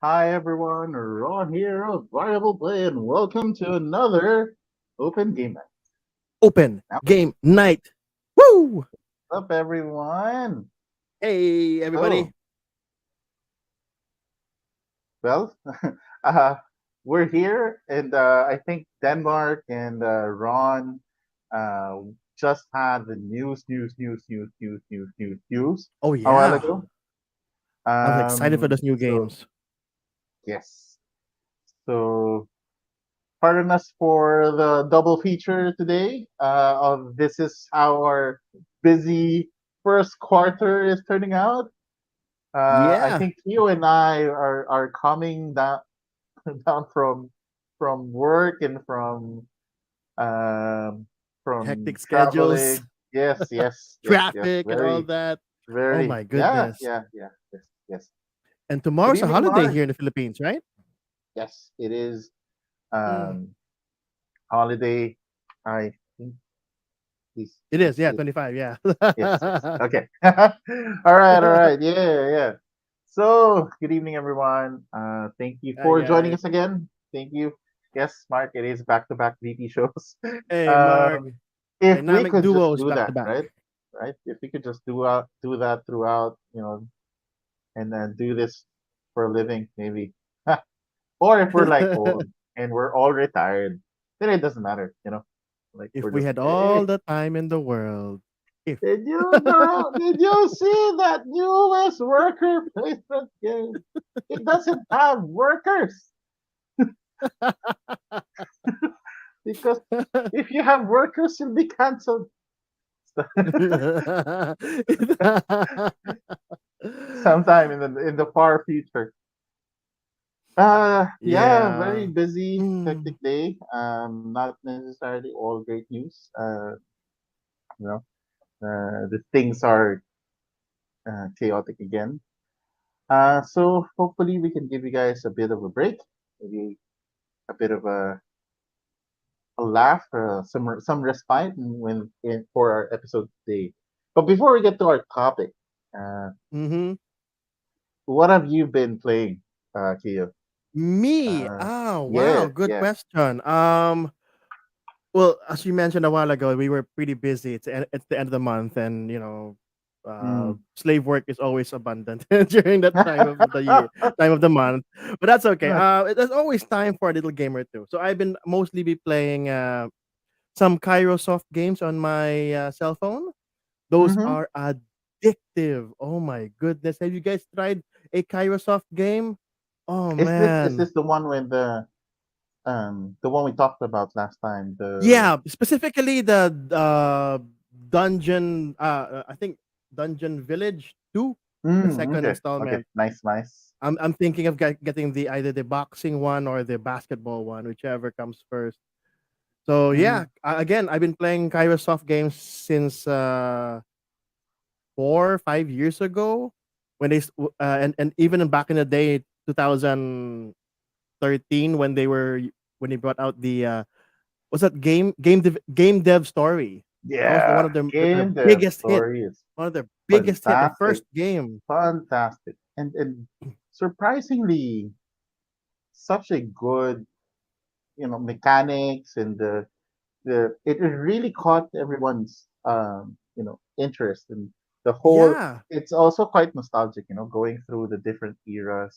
Hi everyone, Ron here of Variable Play, and welcome to another Open Game Night. Open Now, game night. Woo! what's up everyone? Hey, everybody. So, well, uh, we're here, and I think Denmark and Ron uh, just had the news Oh, a while yeah. ago. I was excited for those new So games. yes, so pardon us for the double feature today. Of this is how our busy first quarter is turning out. I Yeah. think you and I are coming down down from work and um, from Hectic schedules, traveling. Yes. traffic, and all Very, that. Oh, very. my Yeah, goodness. yeah, yeah. Yes. And Good tomorrow's a evening, holiday Mark. here in the Philippines, right? Yes, it is Mm. holiday. I think It is, yeah, is 25, yeah. yes. Okay. All right. Yeah. So, good evening, everyone. Thank you Hi, for joining guys. us again. Thank you. Yes, Mark, it is back-to-back VP shows. Hey, Mark. Um, if we Dynamic could just duos do back to that, back. right? If we could just do that throughout, and then do this for a living, maybe. Or if we're like old and we're all retired, then it doesn't matter. Like If we're we just had all hey, the time in the world. If. Did you see that newest worker placement game? It doesn't have workers because if you have workers, you'll be cancelled sometime in the far future. Yeah, very Yeah. busy, hectic Mm. day. Not necessarily all great news. You know, the things are chaotic again. So hopefully we can give you guys a bit of a break, maybe a bit of a laugh, some respite for our episode today. But before we get to our topic, uh, Mhm. what have you been playing, Kio? Me? Uh, Oh, wow, yeah, good yeah. question. Well, as you mentioned a while ago, we were pretty busy. It's the end of the month, and Mm. slave work is always abundant during that time of the year, time of the month. But that's okay. There's always time for a little game or two. So I've been mostly be playing some Kairosoft games on my cell phone. Those Mm-hmm. are addictive. Oh my goodness! Have you guys tried a Kairosoft game? Oh Is this man. the one we talked about last time? The Yeah, specifically the dungeon. I think Dungeon Village 2, the second okay, installment. nice. I'm thinking of getting the either the boxing one or the basketball one, whichever comes first. So Mm-hmm. yeah, again, I've been playing Kairosoft games since 4 5 years ago when and even back in the day 2013 when they brought out the what's that game dev story. That was one Yeah, of their game dev biggest hit. story is One of their biggest hit, the fantastic, first game. fantastic, and surprisingly such a good mechanics and it really caught everyone's interest and the whole. Yeah. It's also quite nostalgic, going through the different eras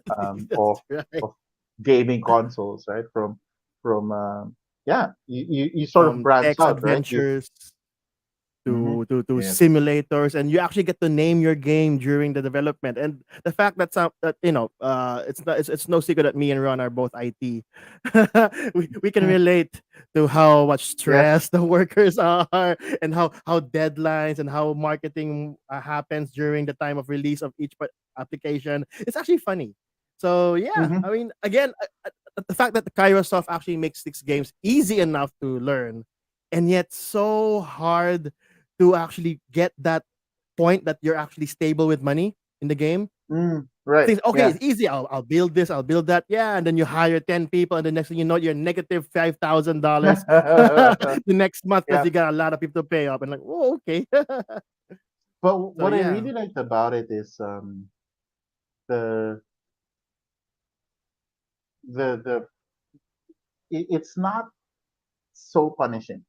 That's of right. of gaming consoles, right? From yeah, you sort of from branch text out, right? You adventures hmm to yes. simulators, and you actually get to name your game during the development. And the fact that some that it's no secret that me and Ron are both IT. We can relate to how much Yes. stress the workers are, and how deadlines and how marketing happens during the time of release of each application. It's actually funny. So yeah, hmm I mean, again, the fact that the Kairosoft actually makes these games easy enough to learn, and yet so hard to actually get that point that you're actually stable with money in the game. Right. Things okay, Yeah. it's easy. I'll build this, I'll build that. Yeah, and then you hire 10 people, and the next thing you know, you're negative $5,000 the next month because Yeah. you got a lot of people to pay up. And like, oh, okay. But So what I yeah, really liked about it is the the it's not so punishing.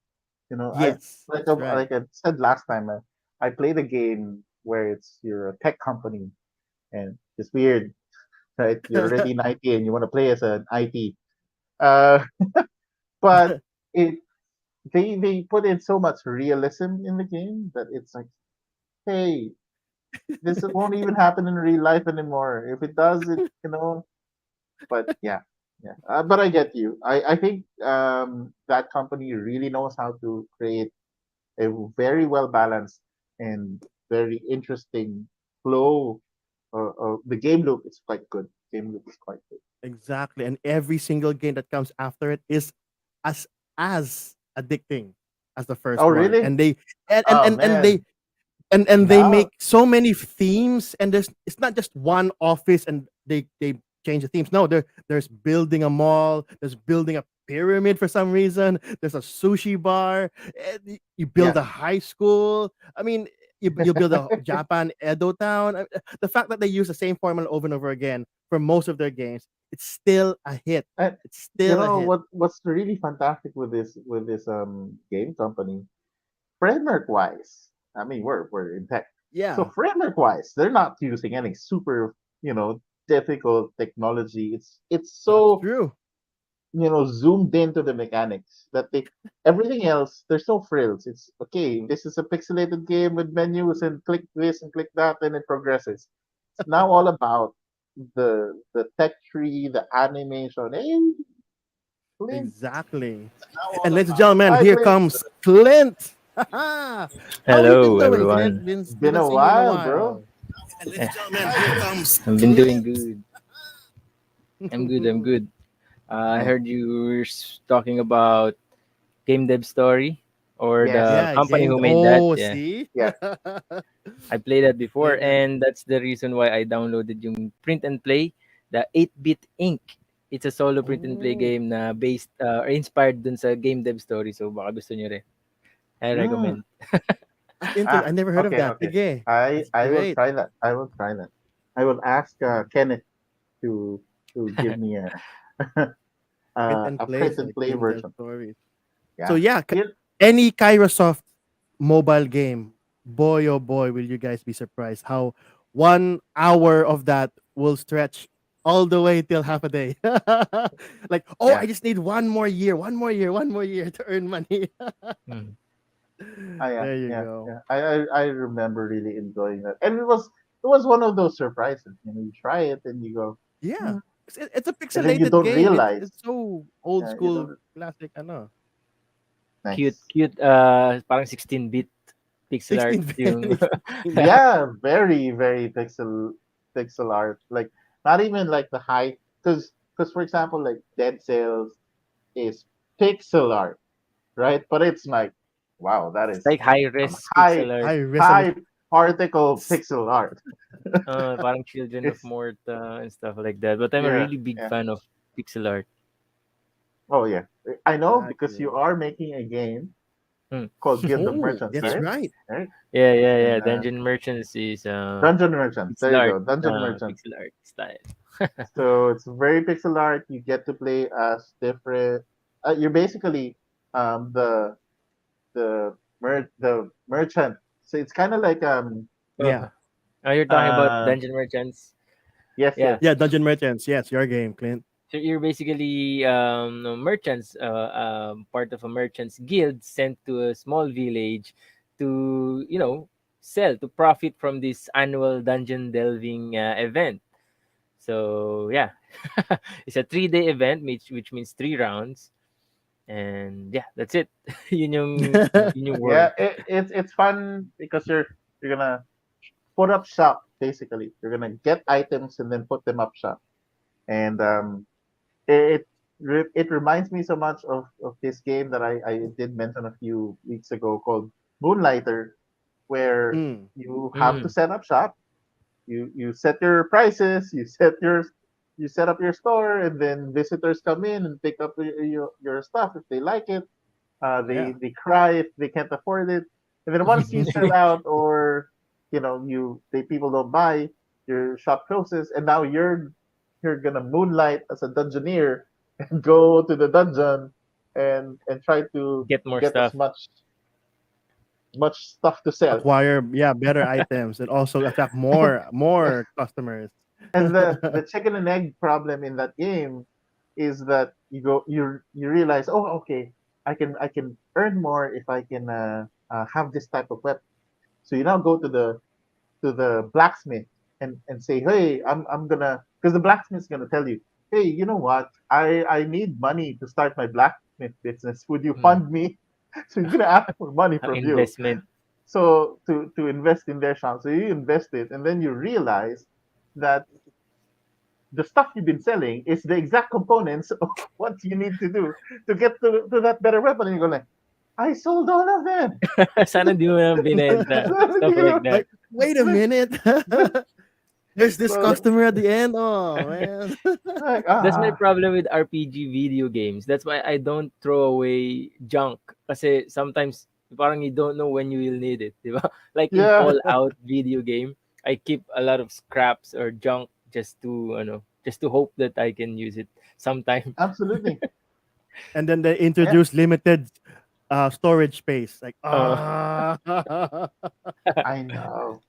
You know, I yes, that's right. like I said last time, I played a game where it's you're a tech company and it's weird, right? You're already in IT and you want to play as an IT. Uh, but it they put in so much realism in the game that it's like, hey, this won't even happen in real life anymore. If it does, it But yeah, yeah. But I get you. I think that company really knows how to create a very well balanced and very interesting flow. The game loop is quite good. Game loop is quite good. Exactly, and every single game that comes after it is as as addicting as the Oh first one, really? and they and and Oh and, and they man. and they Now make so many themes, and it's not just one office and they change the themes. No, there's building a mall, there's building a pyramid for some reason, there's a sushi bar, you build yeah. a high school. I mean, you build a Japan Edo town. The fact that they use the same formula over and over again for most of their games, it's still a hit. And It's you still a know hit. what's really fantastic with this game company, framework wise, I mean we're in tech. So Yeah, framework wise, they're not using any super, difficult technology. It's that's so, true. zoomed into the mechanics that they everything else, there's no frills. It's okay, this is a pixelated game with menus and click this and click that and it progresses. It's now all about the tech tree, the animation. Hey, Clint, Exactly. now And all ladies and about. gentlemen, Hi here Clint. comes Clint. How have you been Hello, doing, Clint? everyone. We Been haven't a seen you in a while, bro. while. And ladies Eh, and gentlemen, here comes I've been doing Clint. good. I'm good. I'm good. I Nice. heard you were talking about Game Dev Story or Yes. the Yeah, company game. who made that. Oh, Yeah, see? Yes. I played that before, Played that. and that's the reason why I downloaded yung Print and Play, the 8-bit Inc. It's a solo print and play Oh, game na based or inspired dun sa Game Dev Story. So baka gusto nyo rin. I Mm. recommend. that's interesting. Ah, I never heard of okay, that. okay. Sige. I That's I will great. try that. I will try that. I will ask Kenneth to give me Print and a play print and for play game dev version. stories. So Yeah. yeah, Yeah. any Kairosoft mobile game, boy oh boy, will you guys be surprised how 1 hour of that will stretch all the way till half a day. Like, oh, Yeah. I just need 1 more year, 1 more year, 1 more year to earn money. Mm. Yeah. There you Yeah. go. Yeah. I remember really enjoying that, and it was one of those surprises. You try it and you go, Yeah. hmm. It's a And then you pixelated don't game. realize. It's so old You school don't. classic. I know. Cute, Nice. cute. Parang 16-bit pixel art 16 yung. very 16 bit. Yeah, very very pixel art. Like not even like the high, because for example, like Dead Cells is pixel art, right? But it's like, wow, that It's is like high some res high pixel art. High resolution. high particle pixel art. Parang Children of It's Morta and stuff like that. But I'm a yeah, really big yeah. fan of pixel art. Oh yeah, I know because you Exactly. are making a game Hmm. called Guild of Oh, Merchants, that's Yeah, right? right. Right. yeah, yeah, And yeah. Dungeon Merchants is Dungeon Merchants. There pixel you art, go, Dungeon Merchants. pixel art style. So it's very pixel art. You get to play as different. You're basically the merchant. So it's kind of like Yeah. Oh, you're talking about uh Dungeon Merchants? yes, Yeah, yes. Yeah, Dungeon Merchants. Yes, your game, Clint. So you're basically merchants, part of a merchants guild sent to a small village to, sell to profit from this annual dungeon delving event. So yeah, it's a 3 day event, which means 3 rounds, and yeah, that's it. yun yung Yeah, world. it's fun because you're gonna put up shop basically. You're gonna get items and then put them up shop, and it it reminds me so much of this game that I did mention a few weeks ago called Moonlighter, where Mm, you have to Mm, set up shop. You set your prices, you set up your store, and then visitors come in and pick up your stuff if they like it. yeah. They cry if they can't afford it, and then once you sell out or people don't buy, your shop closes, and now you're gonna moonlight as a dungeoneer and go to the dungeon and try to get more get as stuff. much stuff to sell. Acquire, yeah, better items and also attract more customers. And the chicken and egg problem in that game is that you realize, oh, okay, I can earn more if I can have this type of weapon. So you now go to the blacksmith and say, hey, I'm gonna, because the blacksmith's gonna tell you, hey, you know what, I need money to start my blacksmith business. Would you Mm. fund me? So he's gonna ask for money from you. Investment. So to invest in their shop. So you invest it, and then you realize that the stuff you've been selling is the exact components of what you need to do to get to that better weapon. And you go like, I sold all of them. Sana di mo na binenta. Stuff like that. Like, wait a minute. There's this So customer at the end. Oh man. like That's my problem with RPG video games. That's why I don't throw away junk. Kasi sometimes parang you don't know when you will need it, di ba? Like in yeah, Fallout video game, I keep a lot of scraps or junk just to hope that I can use it sometime. absolutely. And then they Yeah, introduce limited storage space. Like, Oh, ah. I know.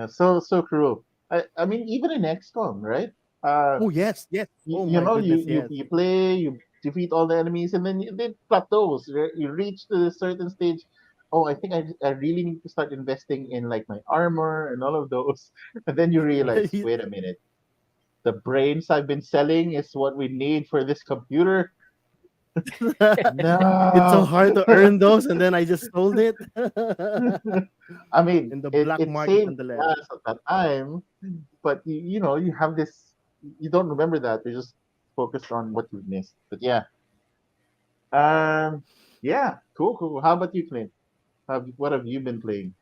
So cruel. I mean, even in XCOM, right? Uh, Oh yes, yes. Oh my you, goodness, you yes. you play, you defeat all the enemies, and then it plateaus. You reach to a certain stage. Oh, I think I really need to start investing in like my armor and all of those. And then you realize, wait a minute, the brains I've been selling is what we need for this computer. It's so No. hard to earn those, and then I just sold it I mean, in the it, black it market saved nonetheless. gas at that time, but you have this, you don't remember that. You're just focused on what you missed. But yeah, um, yeah, cool. How about you, Clint? What have you been playing?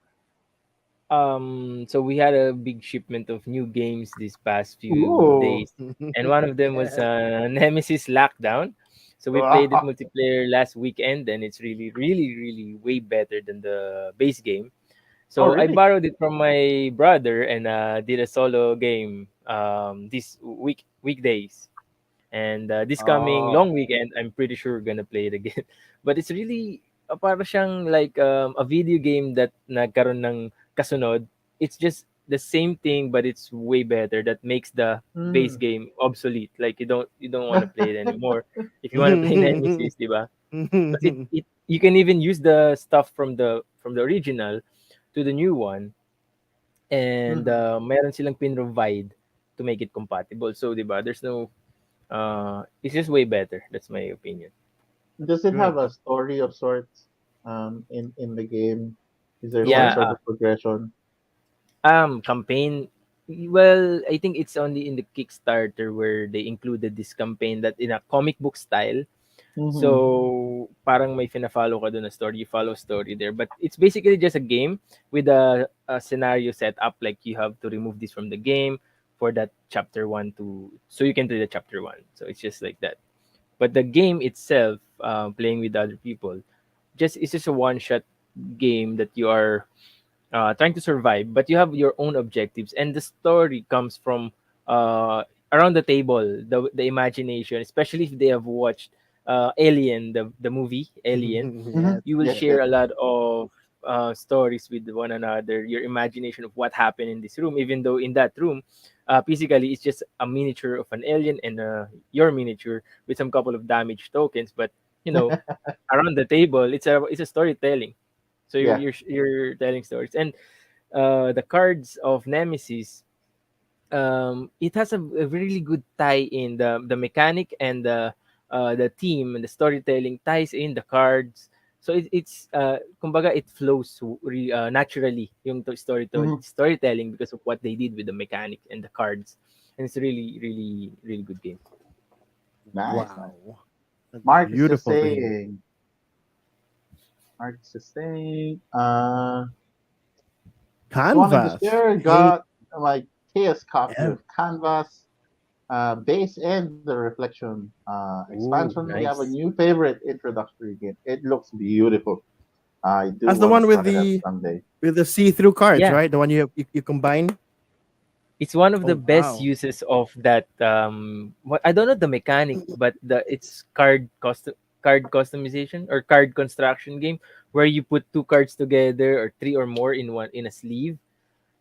so we had a big shipment of new games these past few Ooh, days, and one of them was Yes. Nemesis Lockdown. So we played it wow, multiplayer last weekend, and it's really, really, really way better than the base game. oh So I really? borrowed it from my brother and did a solo game this weekdays. And this coming Oh, long weekend, I'm pretty sure we're gonna play it again. But it's really para siyang like a video game that nagkaroon ng kasunod. It's just the same thing, but it's way better. That makes the base hmm. game obsolete. Like you don't want to play it anymore. If you want to play Nemesis, diba? Because it you can even use the stuff from the original to the new one, and Mhm. meron silang pin-provide to make it compatible. So, 'di ba? There's no it's just way better. That's my opinion. Does it have Good. a story of sorts? In the game, is there some Yeah, sort of progression? campaign. Well, I think it's only in the Kickstarter where they included this campaign that in a comic book style. Mm-hmm. So, parang may fina-follow ka doon na story, you follow story there. But it's basically just a game with a scenario set up. Like you have to remove this from the game for that chapter one to so you can do the chapter one. So it's just like that. But the game itself, playing with other people, just it's just a one shot game that you are trying to survive, but you have your own objectives, and the story comes from around the table, the imagination, especially if they have watched Alien, the movie Alien. Mm-hmm. Yes, You will Yes, yes. share yes. a lot of stories with one another, your imagination of what happened in this room, even though in that room physically it's just a miniature of an alien and your miniature with some couple of damage tokens. But you know, around the table, it's a storytelling. So you're Yeah. you're you're telling stories, and the cards of Nemesis, it has a really good tie in the mechanic and the team and the storytelling ties in the cards. So it's kumbaga it flows naturally yung Mhm. storytelling because of what they did with the mechanic and the cards, and it's a really really really good game. Nice, nice. Wow. That's Mark is just beautiful to hear. saying. Mark is just saying. Swan and Canvas. Despair Hey, got like chaos copy yeah. of Canvas, base and the reflection Ooh, expansion. We have a nice. new favorite introductory game. It looks beautiful. I do That's the want to one try that someday. with the see-through cards, Yeah, right? The one you combine. it's one of the Oh best wow. uses of that what I don't know the mechanic, but it's card customization or card construction game where you put two cards together or three or more in one in a sleeve.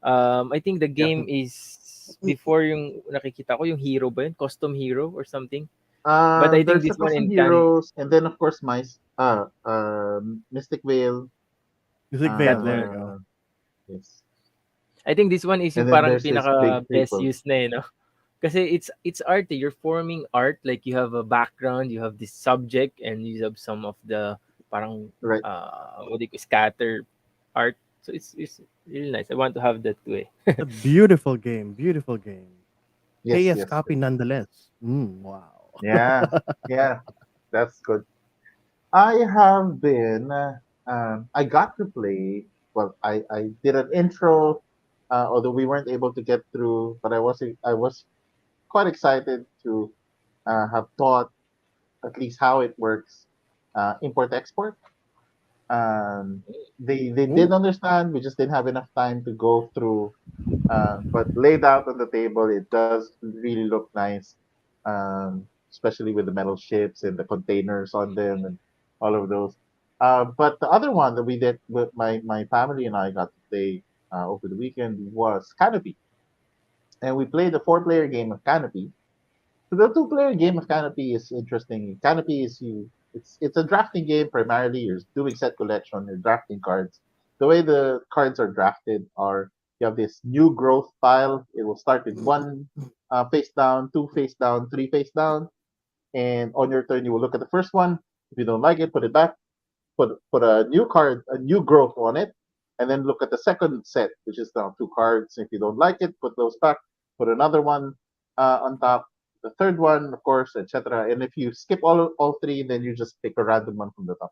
I think the Yeah. game is before yung nakikita ko yung hero ba yun? Custom hero or something. But I think There's a this one custom in can heroes, and then of course my Mystic Veil. Music that Veil. There you one. go. Uh, yes, I think this one is and yung then parang there's his pinaka big best prequel. use na eh, no? Kasi it's art eh. You're forming art like you have a background, you have this subject, and you have some of the parang Right. what do you call scatter art. So it's really nice. I want to have that too eh. A beautiful game. Beautiful game. Yes, KS yes. copy nonetheless. Wow. Yeah, yeah. That's good. I have been. I got to play. Well, I did an intro, although we weren't able to get through. But I was quite excited to have taught at least how it works. Import export. Um, they did Ooh. understand. We just didn't have enough time to go through. But laid out on the table, it does really look nice, especially with the metal ships and the containers on them and all of those. But the other one that we did with my family and I got to play over the weekend was Canopy, and we played a four-player game of Canopy. So the two-player game of Canopy is interesting. Canopy is it's a drafting game primarily. You're doing set collection. You're drafting cards. The way the cards are drafted are you have this new growth pile. It will start with one face down, two face down, three face down, and on your turn you will look at the first one. If you don't like it, put it back. Put a new card, a new growth on it, and then look at the second set, which is now two cards. If you don't like it, put those back. Put another one on top. The third one, of course, etc. And if you skip all three, then you just pick a random one from the top.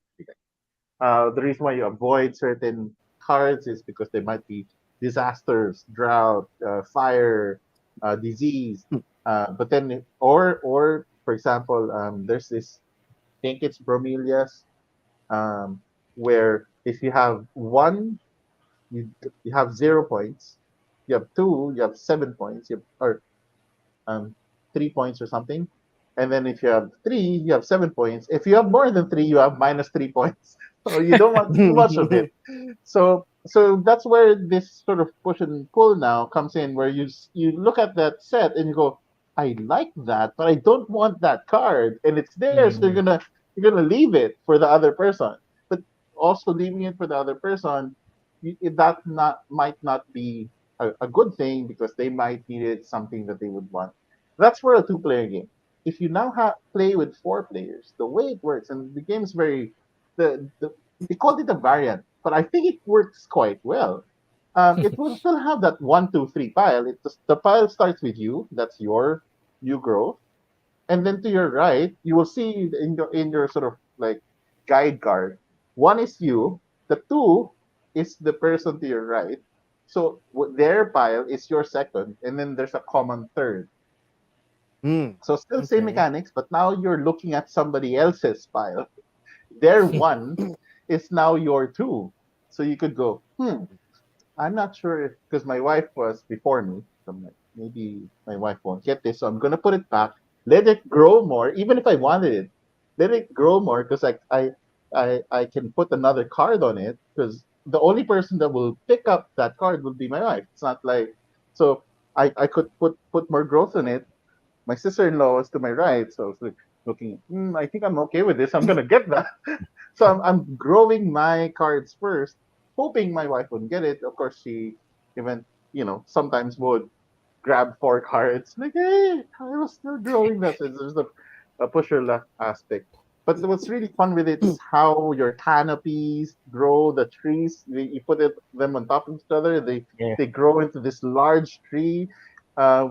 The reason why you avoid certain cards is because they might be disasters, drought, fire, disease. But then, or for example, there's this. I think it's bromelias, um, where if you have one, you have 0 points. You have two, you have 7 points. Or 3 points or something. And then if you have three, you have 7 points. If you have more than three, you have minus 3 points. So you don't want too much of it. So that's where this sort of push and pull now comes in, where you look at that set and you go, I like that, but I don't want that card, and it's there, so Mhm. you're gonna leave it for the other person. But also leaving it for the other person, that not might not be a good thing because they might need it something that they would want. That's for a two-player game. If you now play with four players, the way it works, and the game's very the they called it a variant, but I think it works quite well. It will still have that one, two, three pile. The pile starts with you. That's your new growth, and then to your right, you will see in your sort of like guide card. One is you. The two is the person to your right. So their pile is your second, and then there's a common third. Mm. So still same Okay. mechanics, but now you're looking at somebody else's pile. Their one is now your two. So you could go, I'm not sure if because my wife was before me. So I'm like, maybe my wife won't get this, so I'm gonna put it back. Let it grow more, even if I wanted it. Let it grow more because I can put another card on it because the only person that will pick up that card will be my wife. It's not like so I could put more growth in it. My sister-in-law was to my right, so I was like looking. I think I'm okay with this. I'm gonna get that. So I'm growing my cards first, hoping my wife wouldn't get it. Of course, she even sometimes would grab 4 cards. Like, hey, I was still growing that. So there's a push your luck aspect. But what's really fun with it is how your canopies grow. The trees, you put them on top of each other. Yeah, They grow into this large tree,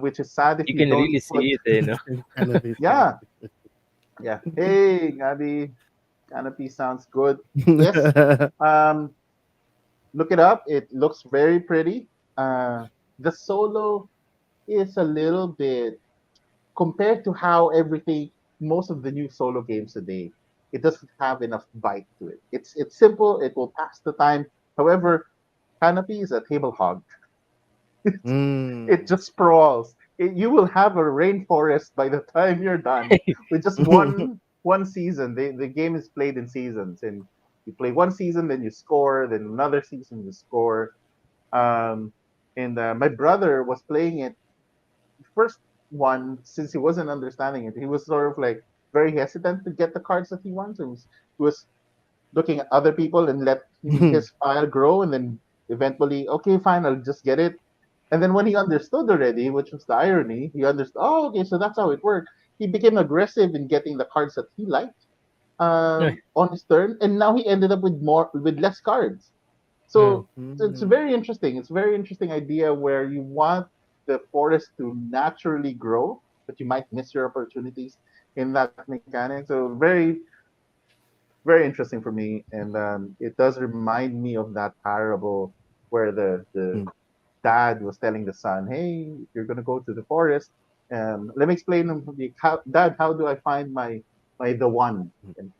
which is sad if you you can don't really put. see it, you know. It's kind of this kind of Yeah, yeah. Hey, Gabi, canopy sounds good. Yes. this. Um, look it up. It looks very pretty. The solo is a little bit compared to how everything most of the new solo games today. It doesn't have enough bite to it. It's simple. It will pass the time. However, Canopy is a table hog. It Mm. just sprawls. You will have a rainforest by the time you're done with just one season. The game is played in seasons, and you play one season, then you score, then another season you score. Um, and my brother was playing it first one since he wasn't understanding it. He was sort of like very hesitant to get the cards that he wants. He was looking at other people and let his pile grow, and then eventually, okay, fine, I'll just get it. And then when he understood already, which was the irony, he understood. Oh, okay, so that's how it worked. He became aggressive in getting the cards that he liked on his turn, and now he ended up with less cards. Mm. So it's very interesting. It's a very interesting idea where you want the forest to naturally grow, but you might miss your opportunities in that mechanic. So very interesting for me, and it does remind me of that parable where the dad was telling the son, "Hey, if you're gonna go to the forest, let me explain to the dad, how do I find my the one?"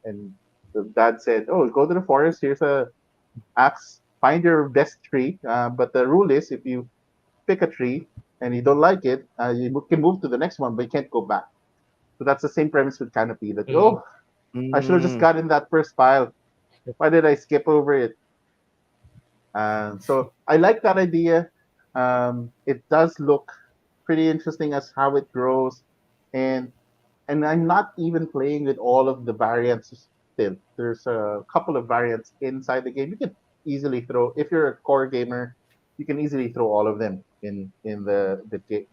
And the dad said, "Oh, go to the forest. Here's a axe. Find your best tree. But the rule is, if you pick a tree and you don't like it, you can move to the next one, but you can't go back." So that's the same premise with Canopy. That, Mm. oh, I should have just got in that first pile. Why did I skip over it? So I like that idea. It does look pretty interesting as how it grows, and I'm not even playing with all of the variants still. There's a couple of variants inside the game. You can easily throw if you're a core gamer. You can easily throw all of them in the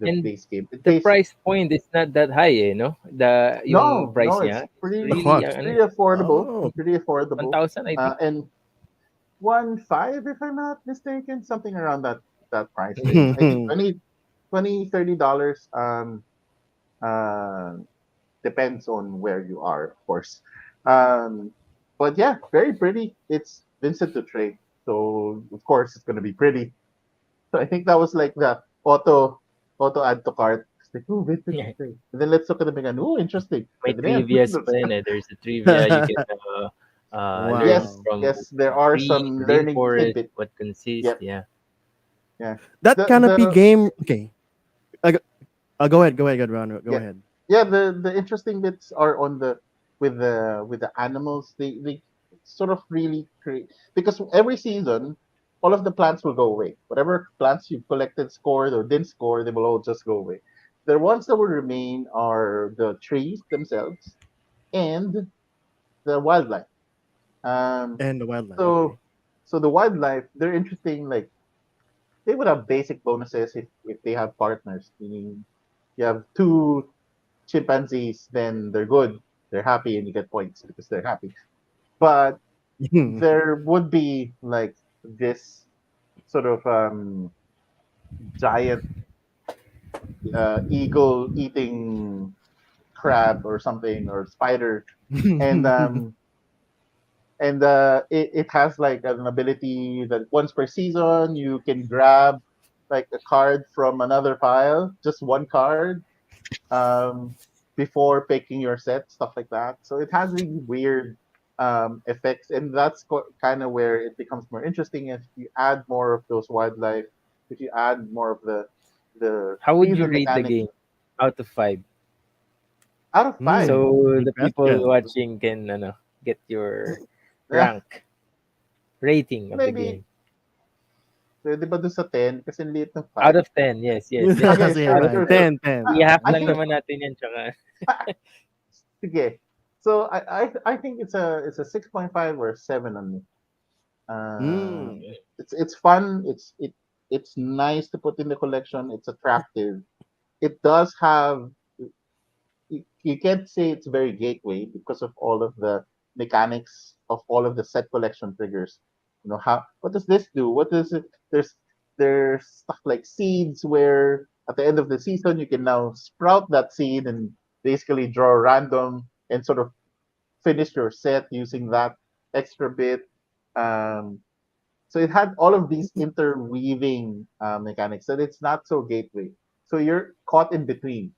And base game. It the base price point is not that high, eh, no? The yung No, price no, it's niya, it's The really cost. ano, pretty affordable. Oh. Pretty affordable. 1,000 I think. And 1.5, if I'm not mistaken, something around that price range. I think 20 $30. Uh, Depends on where you are, of course. Um, but yeah, very pretty. It's Vincent Dutray, so of course it's gonna be pretty. So I think that was like the auto add to cart. It's like, oh, Vincent Dutray. And then let's look at the mega. Oh, interesting. May Pwede na yan. trivias pa yan, eh. There's a trivia you can learn Yes, Wow. from yes, there are tree, some learning rainforest, tidbit. what consists. Yep, Yeah. yeah. That canopy The game. Okay. Go ahead. Go ahead, Ron. Go Yeah, ahead. yeah. The interesting bits are on the with the animals. They sort of really create, because every season, all of the plants will go away. Whatever plants you collected, scored or didn't score, they will all just go away. The ones that will remain are the trees themselves and the wildlife. Um, And the wildlife. Okay. so so the wildlife, they're interesting. Like, they would have basic bonuses if they have partners. Meaning, you have two chimpanzees, then they're good. They're happy, and you get points because they're happy. But there would be like this sort of giant eagle eating crab or something, or spider, and it has like an ability that once per season you can grab like a card from another pile, just one card, um, before picking your set, stuff like that. So it has really weird effects, and that's kind of where it becomes more interesting. If you add more of those wildlife, if you add more of the How would you season rate the mechanics, game out of 5? out of five, So Good the people question. watching can get your yeah, rank rating of the maybe game. Pwede ba dun sa 10? Kasi ang liit ng Out 5. of 10, yes, yes, yes. Okay, Sige, Out sure, of fine. sure, 10. sure. 10, 10. I, I-half I lang think, naman natin yan, tsaka sige. So I think it's a 6.5 or 7 on me. Mm. It's fun. It's nice to put in the collection. It's attractive. It does have, you can't say it's very gateway because of all of the mechanics of all of the set collection triggers. You know, how, what does this do? What does it? There's stuff like seeds where at the end of the season you can now sprout that seed and basically draw random and sort of finish your set using that extra bit. Um, so it had all of these interweaving mechanics, and it's not so gateway. So you're caught in between.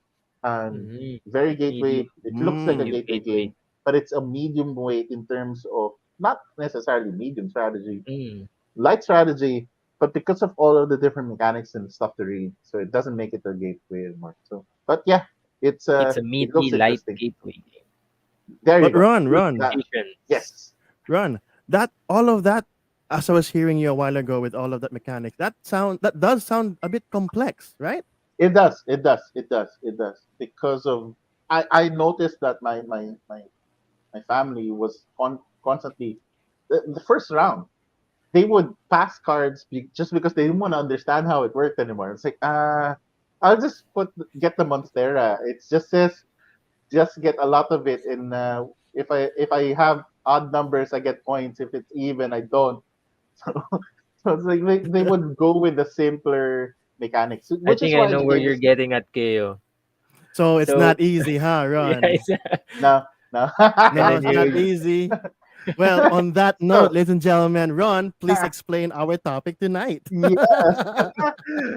Um, mhm, Very medium, gateway. It looks like a Mm. medium gateway gateway. game, but it's a medium weight in terms of not necessarily medium strategy, Mm. light strategy, but because of all of the different mechanics and stuff to read, so it doesn't make it a gateway anymore. So, but yeah, It's a it meaty looks light interesting. gateway game. There you But go. run. That, Patience. yes, Run. That all of that, as I was hearing you a while ago with all of that mechanics, that does sound a bit complex, right? it does. It does. It does. It does. Because of, I noticed that my family was constantly the first round. They would pass cards just because they didn't want to understand how it worked anymore. It's like, I'll just get the Monstera. It's just says just get a lot of it. And if I have odd numbers, I get points. If it's even, I don't. So it's like they would go with the simpler mechanics, I which is think I why know the where game you're is getting at, KO. So it's So, not easy, huh? yeah, Run. it's, no, no. No, and it's you, not easy. Well, on that note, So ladies and gentlemen, Ron, please explain our topic tonight. yes.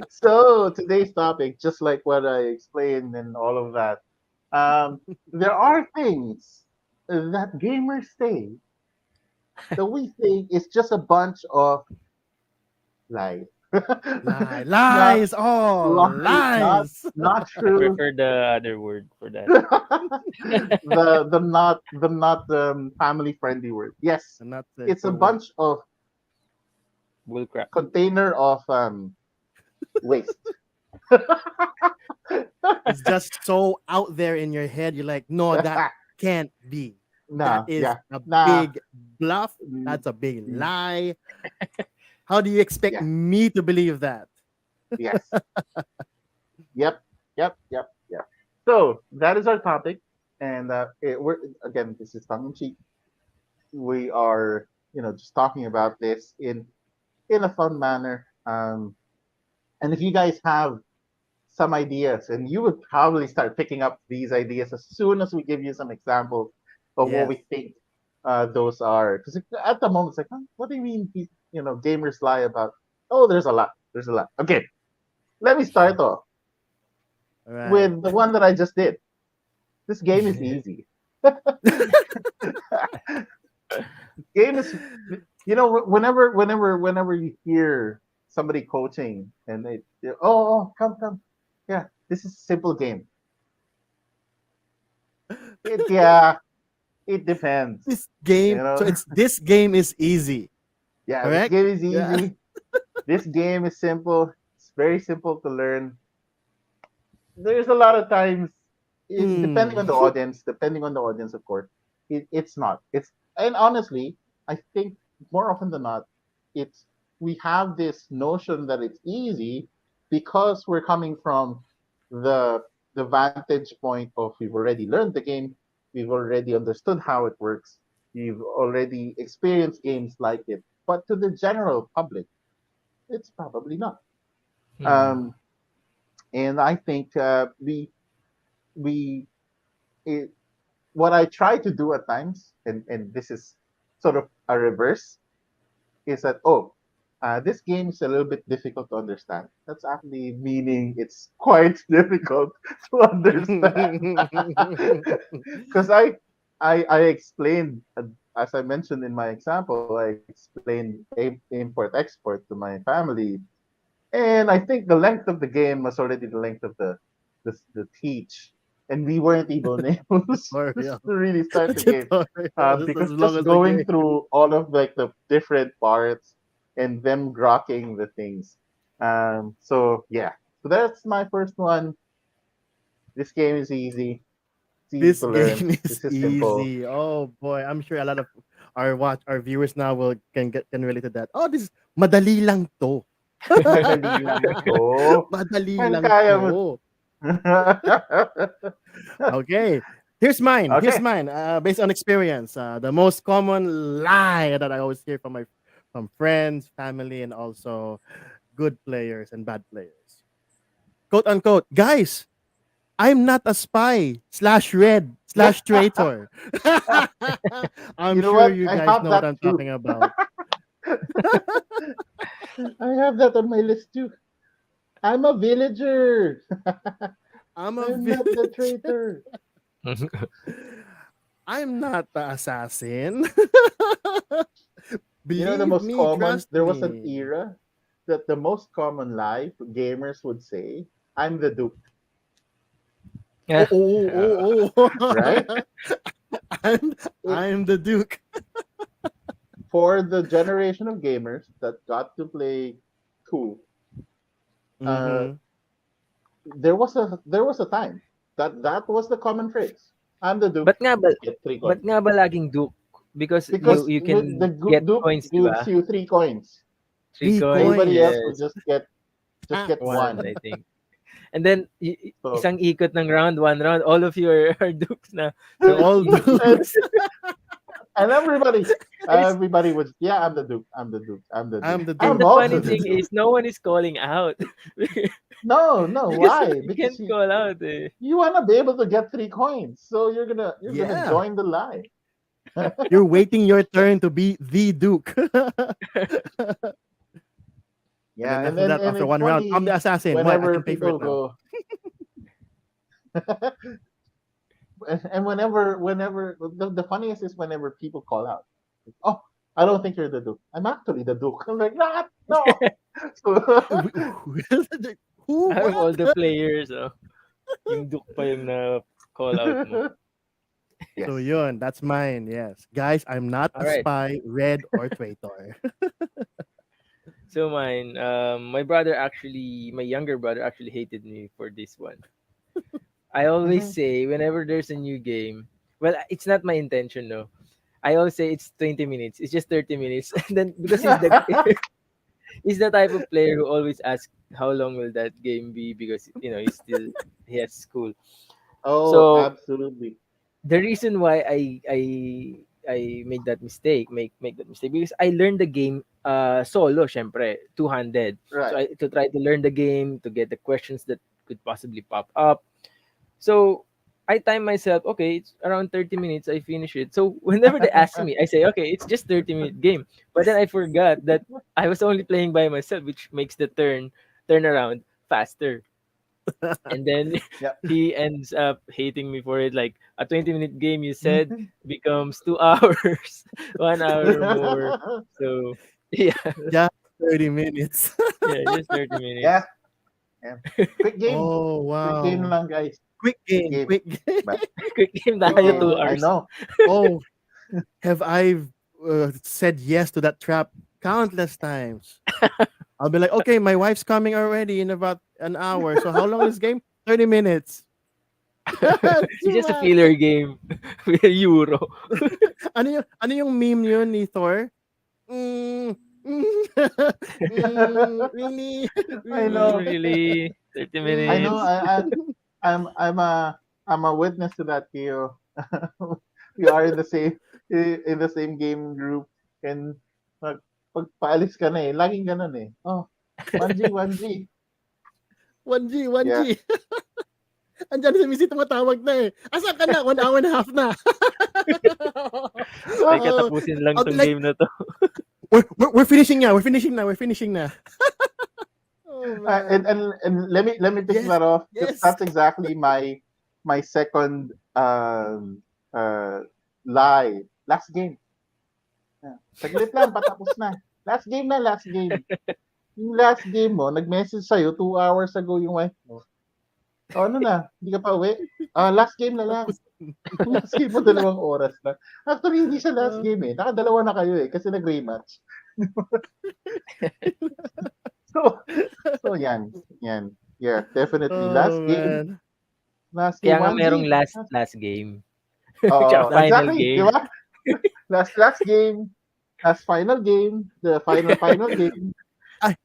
So today's topic, just like what I explained and all of that, there are things that gamers say that we think is just a bunch of lies. Not Lies, all lies, lies. not I true. prefer the other word for that. The not family friendly word. Yes, And not safe it's a for work. bunch of Bullcrap. container of waste. It's just so out there in your head. You're like, no, that can't be. That Nah, is yeah, a nah. big bluff. Mm, That's a big mm, lie. How do you expect yeah, me to believe that? yes, yep, yep. So that is our topic, and we're again. This is tongue in cheek. We are, just talking about this in a fun manner. And if you guys have some ideas, and you would probably start picking up these ideas as soon as we give you some examples of what Yes. we think those are. Because at the moment, it's like, huh, what do you mean? Gamers lie about? Oh, there's a lot. There's a lot. Okay, let me start off All right. with the one that I just did. This game is easy. Game is, whenever you hear somebody coaching and oh, come, yeah, this is a simple game. Yeah, it depends. This game, You so know, it's this game is easy, yeah, this correct? game is Yeah. easy. This game is simple. It's very simple to learn. There's a lot of times, depending Mm. on the audience, of course, it's not. And honestly, I think more often than not, it's we have this notion that it's easy because we're coming from the the vantage point of we've already learned the game, we've already understood how it works, we've already experienced games like it. But to the general public, it's probably not. Hmm. Um, and I think we it, what I try to do at times, and this is sort of a reverse, is that this game is a little bit difficult to understand. That's actually meaning it's quite difficult to understand. Because I explained, as I mentioned in my example, I explained import export to my family, and I think the length of the game was already the length of the teach, and we weren't even able to Tutorial. really start The the game tutorial is as because long just as the going game. through all of like the different parts. and them grokking the things. So yeah, so that's my first one. This game is easy. It's easy This to learn. game is This is simple. easy. Oh boy, I'm sure a lot of our viewers now will can relate to that. Oh, this is madali lang to. Madali lang to. Madali And lang kaya mo. to. Okay. Here's mine. Here's Okay. mine. Based on experience, the most common lie that I always hear from friends, family, and also good players and bad players. Quote unquote, guys, I'm not a spy slash red slash traitor. I'm You know sure what? you I guys have know what that I'm too. talking about. I have that on my list too. I'm a villager. I'm a I'm not the village. traitor. I'm not the assassin. You know, the Believe most me, common, trust there was an me. era that the most common lie gamers would say, I'm the Duke, Yeah. Oh, oh, oh, right? oh. I'm It, I'm the Duke. for the generation of gamers that got to play cool, uh, Mm-hmm. there was a time that that was the common phrase. I'm the Duke, But nga ba, get three but coins. nga ba laging Duke? Because It you Because you with the can get Duke coins, di gives ba? you 3 coins. 3 3 coins, Everybody else coins. would yes. just get One, one. I think. And then So isang ikot ng round, one round, all of you are Dukes na. You're So all and, Dukes. and everybody and it's everybody was, yeah, I'm the Duke, I'm the Duke, I'm the Duke, I'm the and Duke. I'm the I'm funny also the the thing Duke. Duke. is no one is calling out. No, Because why? you Because can't call out eh. you wanna be able to get 3 coins, so you're gonna Yeah. join the line. You're waiting your turn to be the Duke. And Yeah, then and after then that, and after it's one round, I'm the funny assassin. Why? I whenever can pay for it people now. go and whenever the funniest is whenever people call out. Oh, I don't think you're the Duke. I'm actually the Duke. I'm like, not, no. So, Who? Out of What? all the players, oh, yung Duke pa yung na call out mo. So yes. yun, that's mine. Yes, guys, I'm not All a right. spy, red or traitor. So mine, my younger brother actually hated me for this one. I always Hmm. say whenever there's a new game, well, it's not my intention, no. I always say it's 20 minutes. It's just 30 minutes. And then because he's the type of player who always asks how long will that game be because he has school. Oh, So absolutely. the reason why I made that mistake, make that mistake because I learned the game solo, syempre, two-handed. So Right. I to try to learn the game, to get the questions that could possibly pop up. So I time myself, okay, it's around 30 minutes, I finish it. So whenever they ask me, I say, okay, it's just 30-minute game. But then I forgot that I was only playing by myself, which makes the turnaround faster. And then Yep. he ends up hating me for it. Like a 20-minute game, you said, becomes 2 hours, 1 hour more. So yeah, Just 30 minutes. yeah, just 30 Yeah. minutes. Yeah. Quick game. Oh Quick game wow! lang, guys. Quick Quick game, game. quick game. But Quick game quick tayo, game. two Oh, I hours. know. oh, have I said yes to that trap countless times? I'll be like, okay, my wife's coming already in about an hour. So how long is this game? 30 minutes. It's Too just a much. filler game with a euro. Ano yung meme yun ni Thor? Mm, mm, really? I Really? know. Really, 30 I know. minutes. Really? I'm a witness to that, Keo. We are in the same game group, and pag paalis ka na eh, laging ganun eh. Oh, 1G, 1G. 1G, Yeah. 1G. Andiyan si Missy tumatawag na eh. Asan ka na? 1 hour and a half na. Ay, Oh, katapusin lang I'll be tong like, game na to. we're finishing na. We're finishing na. We're finishing na. Oh And, man. and and let me pick Yes. that off. Yes. That's exactly my second uh lie. Last game. Yeah. Saglit lang, patapos na. Last game na, last game. Yung last game mo, nag-message sa'yo 2 hours ago yung wife mo. O ano na, hindi ka pa uwi? Last game na lang. Tapos, Last game mo, 2 oras na. Actually, hindi siya last uh, game eh. Nakadalawa na kayo eh, kasi nag-rematch. So, so yan. Yeah, definitely. Oh man. Last Kaya game, nga 1G. merong last game. Tsaka Oo, Last final exactly, di game. ba? Last game, last final game, the final game. I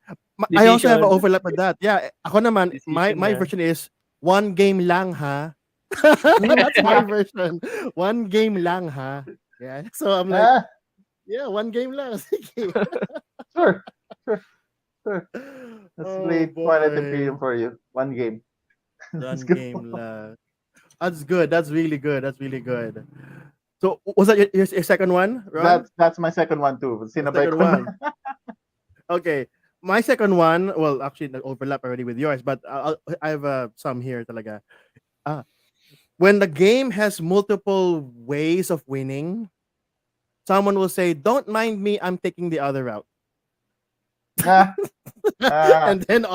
I also have an Decision. overlap with that. Yeah, ako naman, Decision my na. version is one game lang ha. That's my version. One game lang ha. Yeah. So I'm like, Ah, yeah, one game lang. Sige. sure, sure, sure. Let's Oh play Twilight boy. Imperium for you. One game. Let's One go. game lang. That's good. That's really good. That's really good. So was that your second one, Ron? That's my second one too. The Sinabay second ko na. one. Okay. My second one, well, actually, overlap already with yours, but I have some here talaga. Ah, when the game has multiple ways of winning, someone will say, "Don't mind me, I'm taking the other route," Ah, ah, and then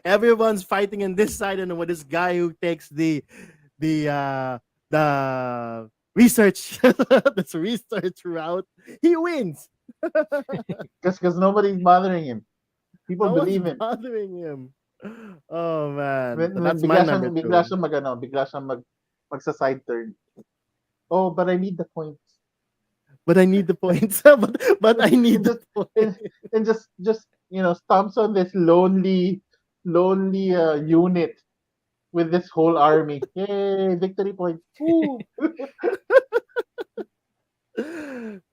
everyone's fighting in this side, and with this guy who takes the research this research route, he wins. because nobody's bothering him. People No one's believe him. bothering him. Oh man, so When that's my number bigla two. siyang bigla siyang magsa side turn. Oh, but I need the points. But I need the points. But I And need the just points. and just stomps on this lonely unit with this whole army. Yay, victory point. Woo!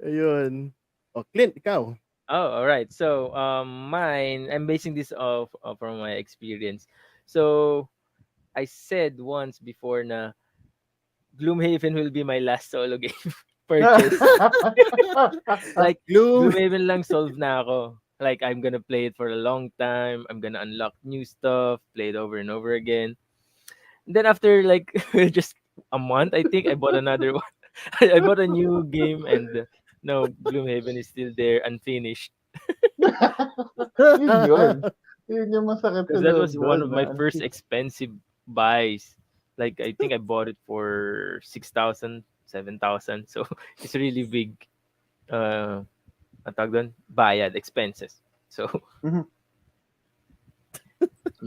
Ayun. Oh, Clint, ikaw. Oh, all right. So, mine. I'm basing this off from my experience. So, I said once before na Gloomhaven will be my last solo game purchase. Like Gloom. Gloomhaven lang solve na ako. Like I'm gonna play it for a long time. I'm gonna unlock new stuff, play it over and over again. And then after like just a month, I think I bought another one. I bought a new game, and no, Gloomhaven is still there, unfinished. Yun yun. Yun yung masakit sa Because that loob was one doon. of my first expensive buys. Like I think I bought it for 6,000, 7,000. So it's really big. Uh, ang tawag doon? Bayad, expenses. So, Mhm.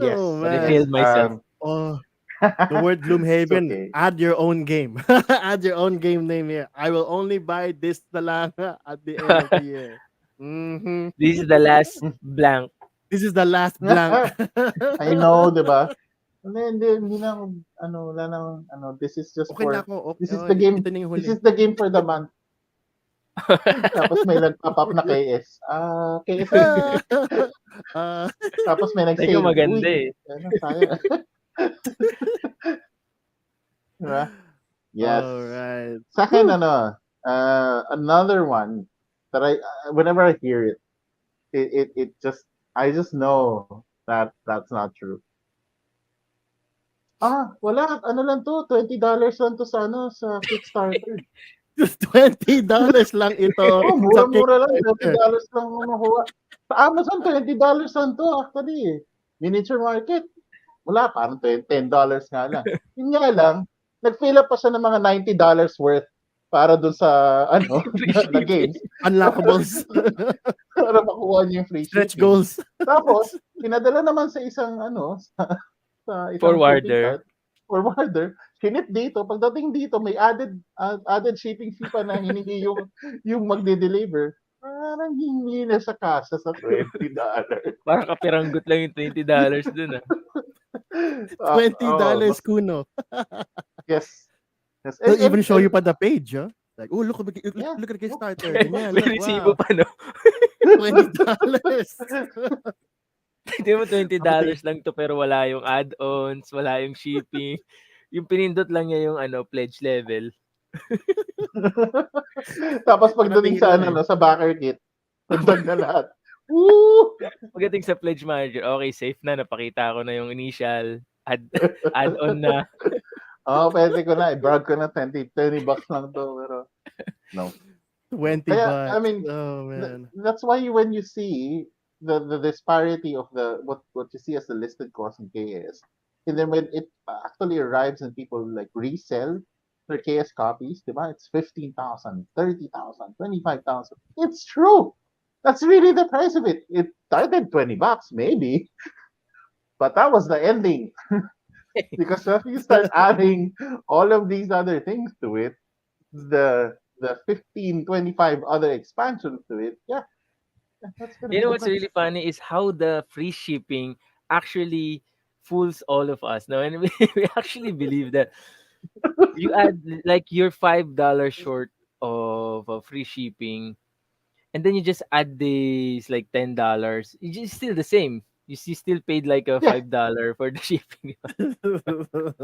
Oh Yes, but I yes. man. failed myself. Oh, the word It's Gloomhaven. okay. Add your own game. Add your own game name here. I will only buy this na lang at the end of the year. This is the last blank. This is the last blank. I know, 'di ba? Hindi na ako, wala nang, this is just Okay na for, ako. this Okay, is oh, the game, ito na yung this huli. is the game for the month. Tapos may nag-pop up na KS. KS din. Ah, Tapos may Teka, nag-sale. maganda Uy, eh. sayang. Di ba? Yes. all right. Sa akin, Whew. another one that whenever I hear it, it just, I just know that that's not true. Wala, lang to, $20 lang to sa, sa Kickstarter. $20 lang ito Oh, sa mura-mura lang, Kickstarter. $20 lang ako makuha. Sa Amazon, $20 lang to actually. Miniature market, wala, parang $10 nga lang. Yun nga lang, nag-fill up pa siya ng mga $90 worth para dun sa, Free na shipping. games, Unlockables. para makuha niyo yung free Stretch shipping. goals. Tapos, pinadala naman sa isang, sa isang shipping Forwarder. cart, forwarder, kinit dito, pagdating dito, may added shipping fee pa na hiningi yung magde-deliver. Parang hindi na sa kasa sa $20. Parang kapiranggot lang yung $20 dun ah. $20 kuno. Yes. Yes. They'll even show And you pa the page, huh? Like, oh, yeah. look at the Oh. Kickstarter. Ganyan, May look, resibo wow. pa no. $20. Di mo Okay. $20 lang to pero wala yung add-ons, wala yung shipping. Yung pinindot lang niya yung pledge level. Tapos pagdating Nakatingin sa lang eh. sa backer kit, dagdag na lahat. Woo! Pagdating sa pledge manager, okay, safe na. Napakita ko na yung initial. Add-on na. Pwede ko na. I-brag ko na $20 lang to. Pero, no. 20 Kaya, I bucks. mean, Oh man. that's why when you see the disparity of what you see as the listed cost in KS, and then when it actually arrives and people like resell their KS copies, diba? It's 15,000, 30,000, 25,000. It's true. That's really the price of it. It started $20, maybe, but that was the ending. Because if you start adding all of these other things to it, the 15, 25 other expansions to it, yeah, that's gonna You be know the what's price. really funny is how the free shipping actually fools all of us. No, and we actually believe that you add like your $5 short of free shipping, and then you just add this like $10. It's still the same. You still paid like a Yeah, $5 for the shipping.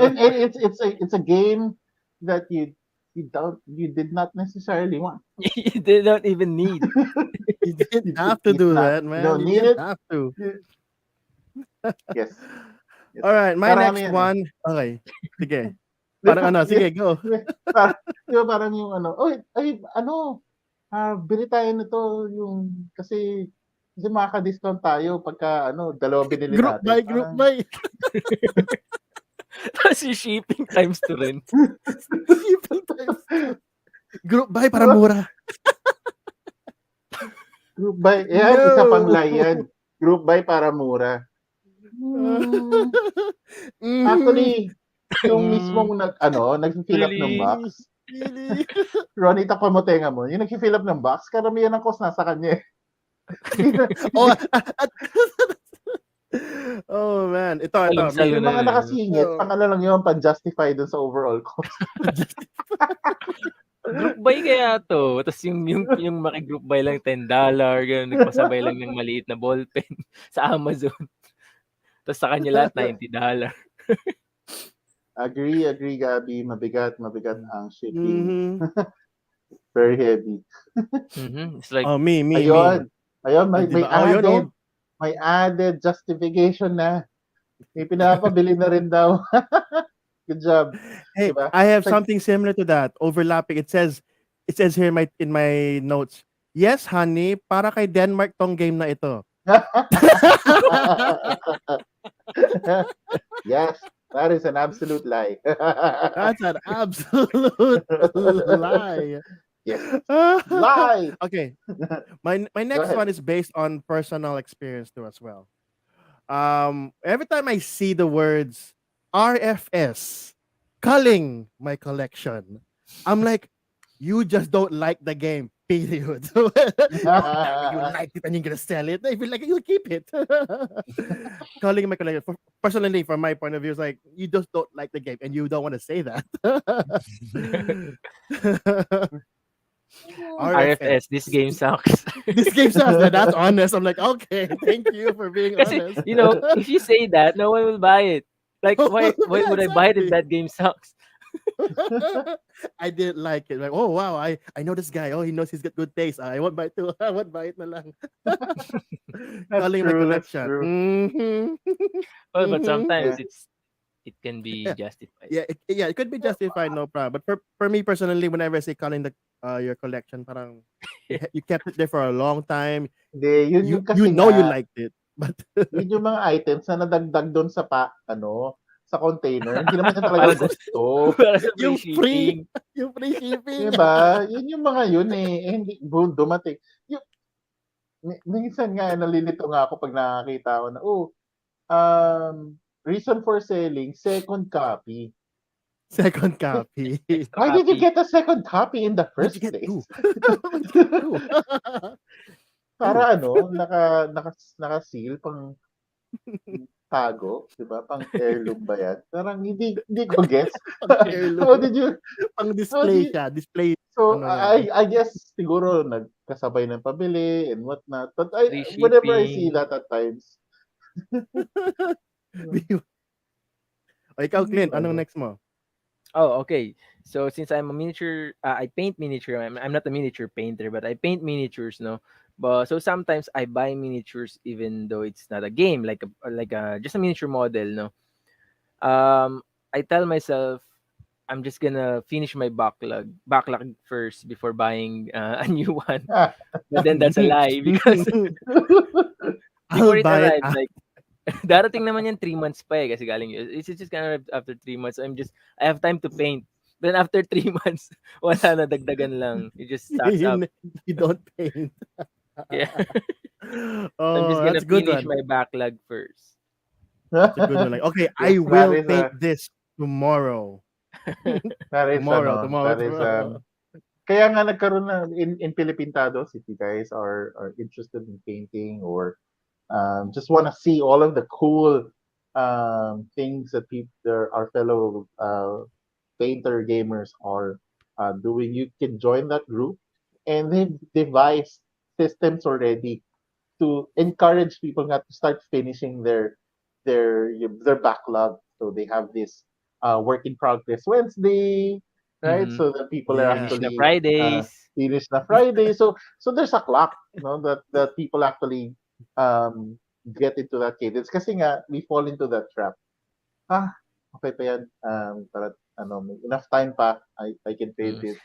and it's a game that you did not necessarily want. You did not even need. You didn't have to It's do not that, you man. don't You need didn't it. have to. You- Yes, All right, my parang ano next yan eh. one. Okay. Sige. Di Parang ba? ano, sige, go. Parang, di ba parang yung ano, oy, ay, ano, bili tayo nito yung, kasi makaka-discount tayo pagka, ano, dalawa binili Group natin. buy, group Parang, buy. Tapos yung shipping times to rent. Shipping times two. Group buy di para ba? mura. Group buy, yan, isa pang No. lie yan. Group buy para mura. Hmm, Mhm. actually, yung Mm, mismong nag-fill up ng really? box, Really? Ronnie, takpan mo tenga mo, yung nag-fill up ng box, karamihan ng cost nasa kanya eh. Hindi na, Oh, hindi, oh man. Ito. Salong-salo yung na mga yun. Eh. nakasingit, Oh, pang ano lang yun, pan-justify dun sa overall cost. just, Group buy kaya 'to, ta's yung maki-group buy lang $10, gano'n, nagpasabay lang ng maliit na ballpen sa Amazon, ta's sa kanya lahat $90. Agree, Gabi. Mabigat ang shipping. mhm. Very heavy. It's like Oh, me. Ayun. Ayun, Ah, may, 'di may ba? Oh, yun, oh. added. May added justification na. May pinapabili na rin daw. Good job. Hey, Diba? I have It's like, something similar to that, overlapping. It says here in my notes. Yes, honey, para kay Denmark tong game na ito. yes, that is an absolute lie. That's an absolute lie. yes, lie. Okay, my Go next ahead. one is based on personal experience too as well. Every time I see the words RFS culling my collection, I'm like, you just don't like the game. Period. Don't tell me you like it and you're gonna sell it. If you like it, you'll keep it. Culling my collection. Personally, from my point of view, it's like you just don't like the game and you don't want to say that. RFS. RFS, this game sucks. This game sucks. That's honest. I'm like, okay, thank you for being Kasi, honest. if you say that, no one will buy it. Like, why Yeah, would I buy it if exactly. that game sucks? I didn't like it. Like, oh wow, I know this guy. Oh, he knows he's got good taste. I won't buy it too. I won't buy it na lang. That's Calling my true. That's collection. true. Mm-hmm. Well, but Mm-hmm. sometimes Yeah. it can be Yeah, justified. it could be justified, no problem. But for me personally, whenever I say calling the your collection, parang you kept it there for a long time. Hindi, yun You yung you kasi know you nga, liked it, but yun yung mga items na nadagdag doon sa sa container. Hindi naman niya talaga para sa gusto. para sa free yung free shipping. yung free shipping. 'Di ba? Yun yung mga yun eh. Eh hindi dumating. Yung, minsan nga nalilito nga ako pag nakakita ako na, reason for selling, second copy. Second copy. Extra Why did you copy. get a second copy in the Why'd you first get place? two? Why'd you get two? Two. Para naka-seal pang tago, 'di ba? Pang heirloom ba 'yan? Parang hindi ko gets. Pang How heirloom. did you Pang how did display you, siya. Display so ano yan. I guess siguro nagkasabay ng pabili and whatnot. But I Free whenever I see shipping. that at times, you know, O ikaw, Clint, anong ano, next mo? Oh, okay. So since I'm a miniature, I paint miniature. I'm not a miniature painter, but I paint miniatures, no. But so sometimes I buy miniatures even though it's not a game, like a just a miniature model, no. I tell myself I'm just gonna finish my backlog first before buying a new one. But then that's a lie because I'll before it buy it. arrives, like darating naman yan 3 months pa eh kasi galing it's just kind of after 3 months. So I have time to paint. Then after 3 months, wala na dagdagan lang. It just stacks up. You don't paint. Yeah. I'm Oh, just that's gonna a good finish one. my backlog first. That's a good one. Like, okay, I Yes, that will is paint a this tomorrow. tomorrow, ano, tomorrow, that is tomorrow. kaya nga nagkaroon na in Pilipintados, if you guys are interested in painting or just want to see all of the cool things that people, our fellow painter gamers are doing, you can join that group, and they've devised systems already to encourage people not to start finishing their backlog. So they have this work in progress Wednesday, right? Mm-hmm. So that people are Yeah. Finish na actually Fridays. finish na Friday. So there's a clock, no, that people actually um get into that cadence. Kasi nga we fall into that trap. Ah, okay pa yan. Para ano, may enough time pa. I can paint Mm. it.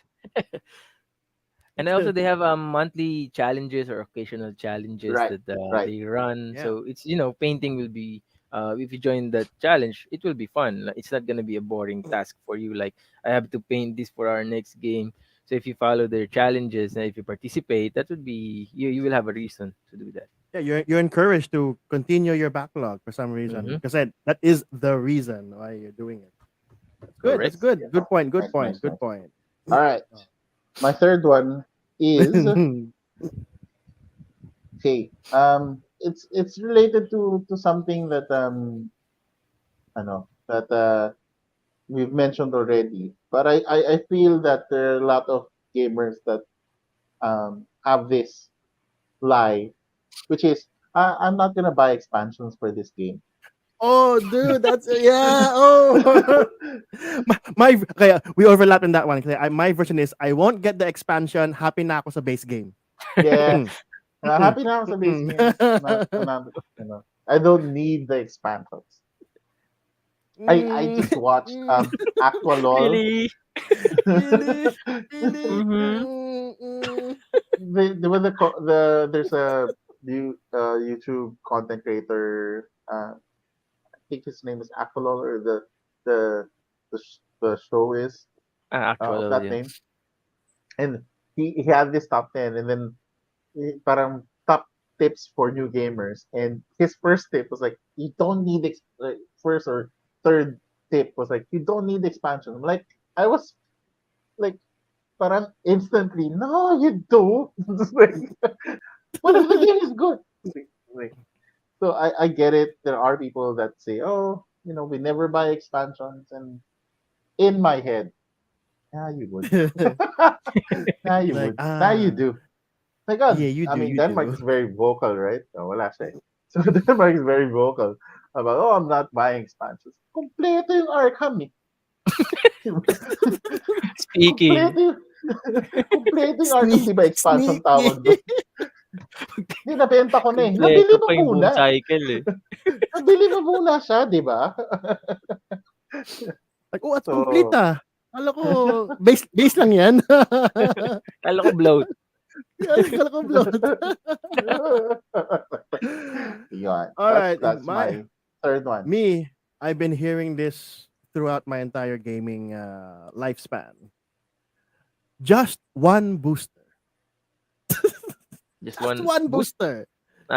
And also they have monthly challenges or occasional challenges Right, that right. they run. Yeah. So it's painting will be if you join that challenge, it will be fun. Like, it's not gonna be a boring task for you. Like I have to paint this for our next game. So if you follow their challenges and if you participate, that would be you will have a reason to do that. Yeah, you're encouraged to continue your backlog for some reason. Mm-hmm. Because that is the reason why you're doing it. That's good. Correct. That's good. Yeah. Good point. Good Nice, point. nice, Good nice. point. All right. Oh. My third one is okay. It's related to something that that we've mentioned already, but I feel that there are a lot of gamers that have this lie, which is I'm not gonna buy expansions for this game. Oh, dude, that's yeah. Oh, okay, we overlap in that one. Kaya my version is I won't get the expansion. Happy na ako sa base game. Yeah, Mm, mm, happy na ako sa base mm. game. I don't need the expansions. I Mm, just watched mm. Aqualol. Really? Really, really. Mm-hmm. There was there's a YouTube content creator. I think his name is Aqualol, or the the show is of Actual, that yeah. name, and he had this top 10, and then parang top tips for new gamers, and his first tip was like you don't need like, first or third tip was like you don't need expansion. I'm like I was like parang instantly no you do. Like, what if the game is good? Like, so I get it. There are people that say, oh, we never buy expansions, and in my head, yeah, you would. Nah, you Like would. Nah, you do. My God, yeah, you I do, mean, you Denmark do. is very vocal, right? Oh, wala siya eh. So Denmark is very vocal about, oh, I'm not buying expansions. Kompleto yung Arkham eh. Speaking. Kompleto yung, kompleto yung Arkham, di ba expansion Sneaky. tawag doon? Hindi, nabenta ko na eh. Nabili Kompleto mo pa yung muna. buong cycle eh. Nabili mo muna siya, di ba? Like, oh, it's complete So, ah. Kala ko, base lang yan. Kala ko bloat. Kala ko blood. yeah, All that's right, that's my my third one. me, I've been hearing this throughout my entire gaming lifespan. Just one booster. Just Just one one boost. booster.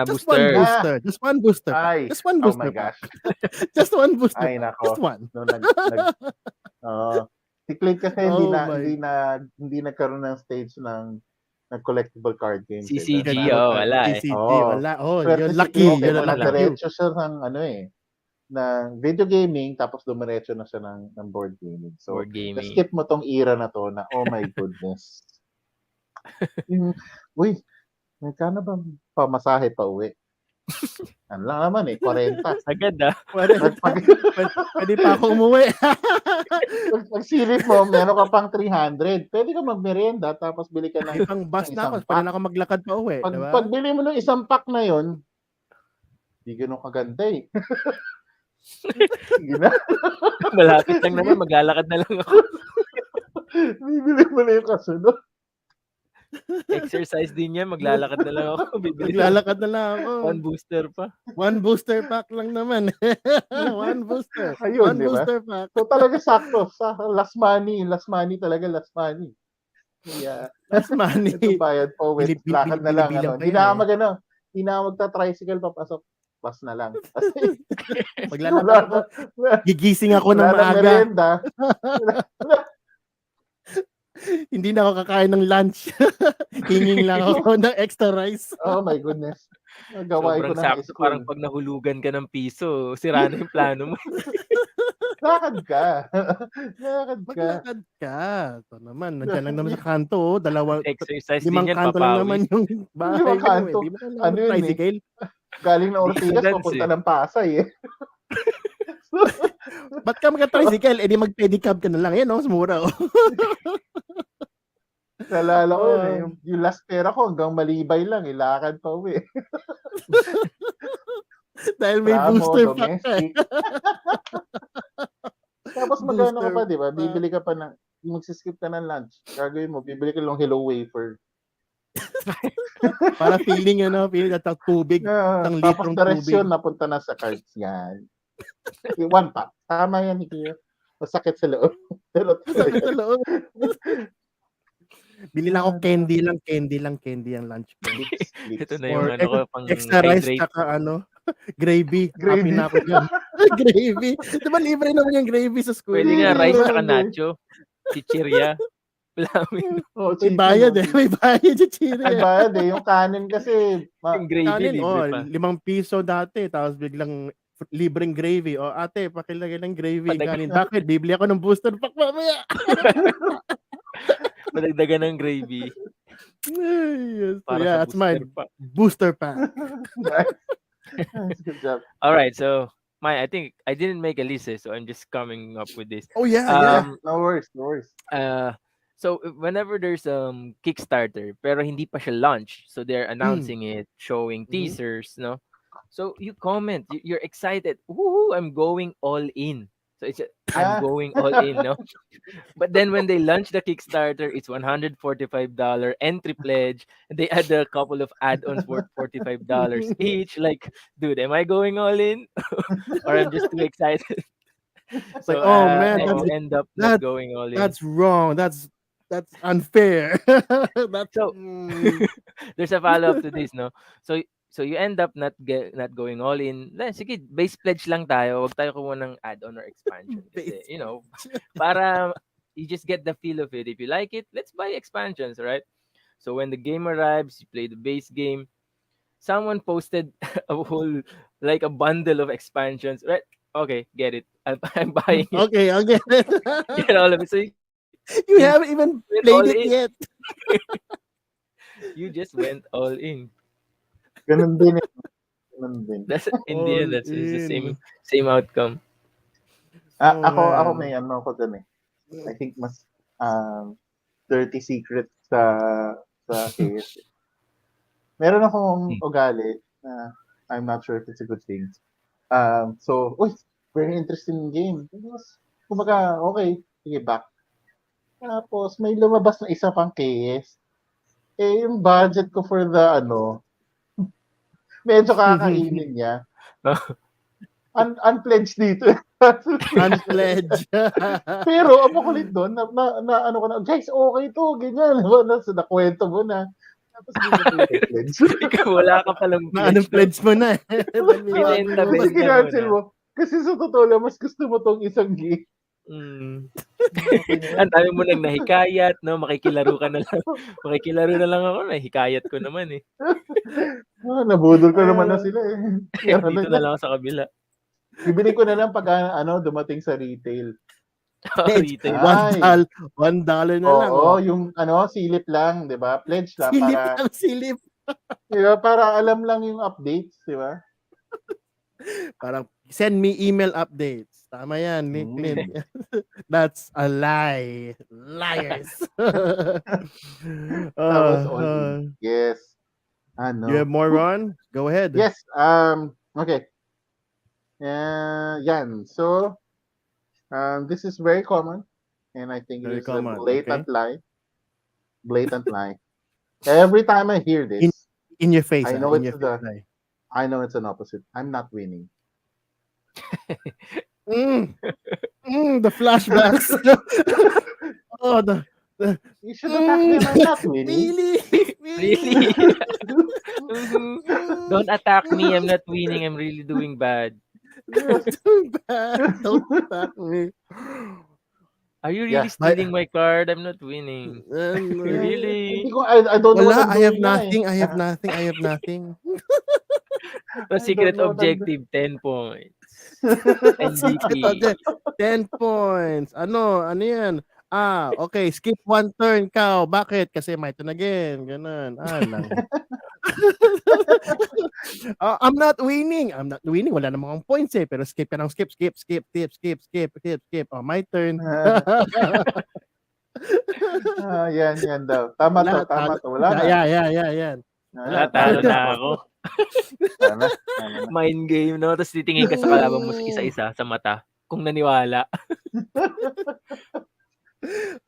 Just one Booster. Ah, booster. Just one booster pack. ay, Just one oh my booster pack. gosh. Just one booster Ay pack. Just nako. one. No si Clint kasi Oh my hindi nagkaroon ng stage ng collectible card games eh. CCG, collectible oh, card. wala eh. TCG. Oo. Wala. Oh, Swerte you're si lucky. Clint eh, Open You're a man lucky lang. few. nagdiretso siya ng video gaming, tapos dumiretso na siya ng board gaming. So, Board gaming. na-skip mo tong era na to na, oh my goodness. Yung, uy, magkano ba pamasahe pa uwi? Ano lang naman eh, 40. Agad ah. Pwede, Pag pwede pa ako umuwi. pag silip mo, meron ka pang 300. Pwede ka magmerienda tapos bili ka May pang ng bus na isang ako. Pwede na pack. ako maglakad pa uwi. Pag Diba? bili mo ng isang pack na yon, di ganun kaganda eh. Sige na. Malapit lang naman. Maglalakad na lang ako. Bibili mo na yung kasunod. Exercise din yan. Maglalakad na lang ako. Bibili lang. Maglalakad na lang ako. One booster pa. One booster pack lang naman. One booster. Ayun, One di ba? booster pack. So talaga sakto. Sa last money talaga, last money. Yeah. That's money. Ito bayad po with lakad na lang Binibilang ano. pa Hindi yan na ako eh. hindi na ako magta-tricycle papasok. Bus na lang. Kasi wala Maglalakad na, ako, gigising ako wala ng nang maaga. merienda. Wala, Hindi na ako kakain ng lunch. Hinging lang ako ng extra rice. oh my goodness. Gawain ko Sobrang na high sakto, parang school. 'pag nahulugan ka ng piso, sira na yung plano mo. Lakad ka. Lakad ka. Maglakad ka. Ito naman, nandiyan lang naman sa kanto. Exercise din Limang yan, kanto lang naman papawis. yung bahay Limang mo. kanto. Hindi mo kailangan Ano yun eh. mag-tricycle. Galing na Ortigas, Distance papunta eh. ng Pasay eh. Ba't ka mag-tricycle? Eh di mag-pedicab ka na lang. Yan, oh, mura. Oh. Nalala ko yun eh. Oh. Yung last pera ko hanggang Malibay lang. Ilakad pa uwi. Dahil may Tramo, booster pack ka eh. domestic. Tapos magkano ka Booster pa, di ba? pack. Bibili ka pa ng, magsiskip ka ng lunch. Gagawin mo, bibili ka lang Hello Wafer. Para feeling at tubig. Isang Tapos litrong the rest tubig. yun, napunta na sa cards. Yan. One pack. Tama yan, Kuya. Masakit sa loob. Pero Sakit sa loob. Bili lang ako candy ang lunch ko. Ito na Or yung ano ko, pang extra rice hydrate. tsaka gravy. Happy Gravy. na ako dyan. Gravy. Di ba libre naman yung gravy sa school? Pwede nga rice tsaka Hindi. nacho, chichirya, flamin. Oh, May bayad eh. May bayad yung Ay, chiri. bayad eh. Yung kanin kasi, Yung gravy, Kanin, libre pa. 5 piso dati. Tapos biglang libreng gravy. O ate, pakilagay ng gravy yung Padag- kanin. Bakit? Bibili ako ng booster pack mamaya. Padagdagan ng gravy Yes. So para yeah, sa that's my booster pa. booster pack. nice. Nice, good job. All right, so I think I didn't make a list, so I'm just coming up with this. Oh yeah, Yeah, Um, no worries, no worries. So whenever there's Kickstarter, pero hindi pa siya launch, so they're announcing it, showing Mhm. teasers, no? So you comment, you're excited. Woohoo! I'm going all in. So I'm Yeah. going all in, no? But then when they launch the Kickstarter, it's $145 entry pledge, and they add a couple of add-ons worth $45 each. Like, dude, am I going all in, or I'm just too excited? It's like, So oh man, I Oh, end up that not going all in. that's wrong. That's unfair. That's So there's a follow up to this, no? So you end up not going all in. Sige, base pledge lang tayo. Wag tayo kumuha ng add-on or expansion kasi, base. para you just get the feel of it. If you like it, let's buy expansions, right? So when the game arrives, you play the base game. Someone posted a whole, like, a bundle of expansions, right? Okay, get it. I'm buying it. Okay, I'll get it. Get all of it. So You haven't even went all played it in. yet. You just went all in. ganun din eh. Ganun din. That's in the end. All That's it's the in. same outcome. Oh, Ako man. may ano ko dun eh. I think mas dirty secret sa KS. Meron akong ugali na I'm not sure if it's a good thing. So, very interesting game. Tapos, kumbaga, okay, sige, back. Tapos, may lumabas na isa pang KS. Eh, yung budget ko for the, medyo kakainin niya. Unpledged dito. Unpledged. Pero, ang makulit doon, na ano ko na, guys, okay to, ganyan. Nakwento mo na. Tapos, hindi ko pledge. Ikaw, wala ka palang Na anong pledge mo na eh. Binenta, Tapos binenta mo kinancel na. mo. Kasi sa totoo lang, mas gusto mo tong isang game. Okay Ang dami mo nang nahikayat, no? Makikilaro ka na lang. Makikilaro na lang ako. Nahikayat ko naman eh. Nabudol ko naman na sila eh. Dito na lang ako sa kabila. Bibili ko na lang pag dumating sa retail. Pledge. Retail. Ay. $1 na lang. Oo, yung silip lang, 'di ba? Pledge lang Silip para lang, silip. 'di ba? Para alam lang yung updates, 'di ba? Parang send me email updates. Tama yan, Clint. That's a lie. Liars. Tapos all in. Yes. You have more, Ron? Go ahead. Yes. Okay. Yan. So, this is very common, and I think Very it is common, a blatant lie. Blatant lie. Every time I hear this, In your face. I know in it's your face, lie. I know it's an opposite. I'm not winning. The flashbacks. You should attack them. I'm not winning. Melee, melee. Really? Mhm. Don't attack me. I'm not winning. I'm really doing bad. Yes. Too bad. Don't attack me. Are you really Yeah. My, stealing my card? I'm not winning. Hindi Really? ko, I don't know what wala, I'm I have doing nga eh. nothing, I have nothing, I have nothing. The I don't secret know what I'm doing. objective, 10 points. Secret MVP. object, 10 points. Ano yan? Okay, skip one turn, cow. Bakit? Kasi my turn again. Ganun. Lang. I'm not winning. I'm not winning. Wala namang akong points eh. Pero skip ka ng skip, skip, skip, skip, skip, skip, skip, skip. Oh, my turn. Yan daw. Tama Wala, to, tama talo. to. Wala na. Yan. Wala, Wala, talo talo na na ako. ako. Talo na. Talo na. Mind game, no? Tapos titingin ka sa kalaban mo isa-isa sa mata. Kung naniwala.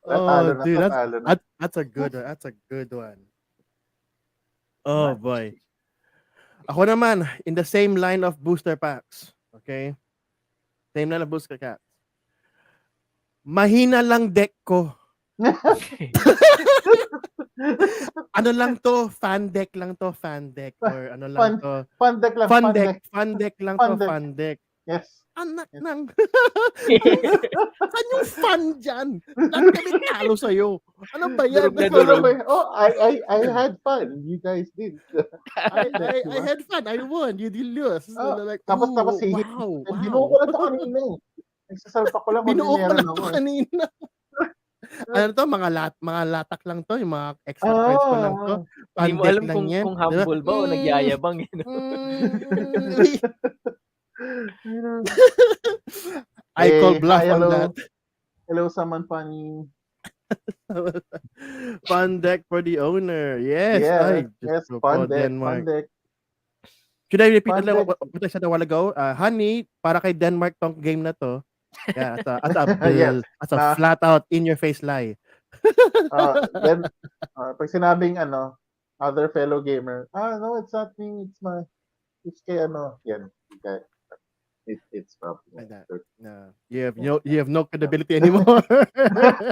Talo Oh, na dude, to, talo na. that's a good one. That's a good one. Oh boy. Ako naman, in the same line of booster packs. Okay? Same line of booster packs. Mahina lang deck ko. Ano lang to? Fan deck lang to, fan deck. Or ano lang Fun, to? fun deck lang, Fun fun deck, deck, fun deck lang fun to, deck. fun deck. Yes. Anak Yes. ng... Saan yung fun dyan? Lahat kami talo sa'yo. Ano ba yan? Durog na Wala durog. ba yun? Oh, I had fun. You guys did. Fun deck, di I ba? had fun. I won. You did lose. So, Oh, like, tapos ooh, hihit. wow, Binuo ko wow. lang to kanina eh. Nagsasalpa ko lang kung ano Binuo yung ko meron lang ako to eh. kanina. Ano to? Mga latak lang to. Yung mga extra cards ko lang to. Ah, Hindi Fun mo deck alam lang yan. kung Di ba? humble ba o nagyayabang. You know? Mm, I call bluff hi, on that. hello. Hello, someone funny. Fun deck for the owner. Yes. Yes, Ay, just yes, go po, fun deck, fun Denmark. deck, Should I repeat fun like, deck. what I said a while ago? Honey, para kay Denmark tong game na to. Yeah, Yes, as a na, flat out in your face lie. then, pag sinabing ano, other fellow gamer, no, it's not me, it's kay ano, yan, okay. It's probably, Like that. good. No. Yeah, You have no yeah. credibility anymore.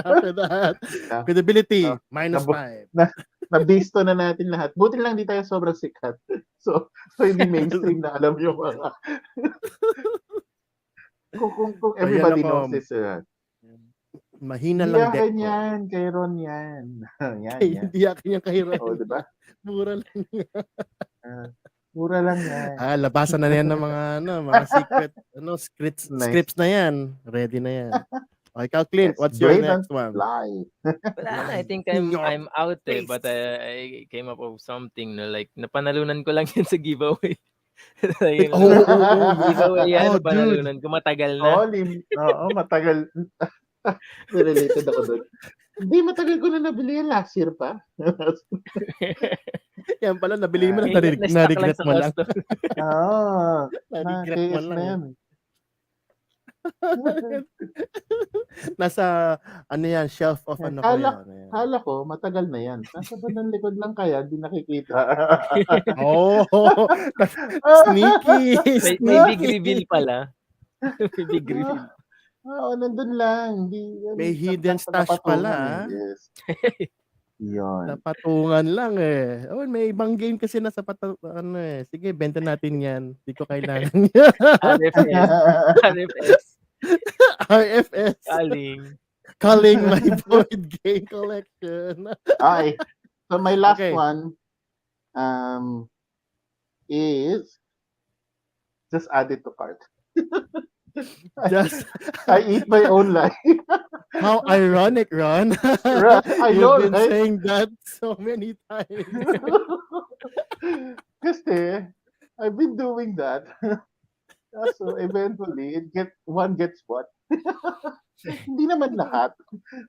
After that. Na, Credibility na, minus nabu- 5. nabisto na natin lahat. Buti lang di tayo sobrang sikat. So hindi mainstream na alam yung mga, kung So yan everybody knows ako. this, Mahina hindi lang deck akin ko. yan, kay Ron yan. yan. Hindi akin yung kahirap. O, di ba? Mura lang. Mura lang yan. Labasan na yan ng mga secret, Nice. scripts na yan. Ready na yan. Okay, Cal Clint, Yes, what's your blade and next one? fly. Wala na. I think In your I'm out eh. But face. I came up with something na like, napanalunan ko lang yun sa giveaway. Like, Yun oh, lang. yeah. Giveaway yan, Oh, dude. napanalunan ko. Matagal na. Oo, matagal. Related ako doon. Hindi, matagal ko na nabili yan last year pa. Yan pala, nabili mo na, Na-stock lang na-regret sa mo lang. custom. Na Na-regret mo KS na lang. yan. Nasa, ano yan, shelf of ano ko yan. Ayan. Kala ko, matagal na yan. Nasa bandang likod lang kaya, di nakikita. Oh, sneaky, May big sneaky. reveal pala. May big reveal. Oo, nandun lang. Di, May hidden stash napatungan pala. eh. Yes. Yun. Sa patungan lang eh. Oh, may ibang game kasi na sa ano eh. Sige, benta natin yan. Hindi ko kailangan yan. RFS. RFS. RFS. Calling my board game collection. Okay. So my last Okay. one is just add it to cart. Just I eat my own life. how ironic, Ron. I You've know, been right? saying that so many times. Kasi I've been doing that. So eventually one gets what? Hindi naman lahat.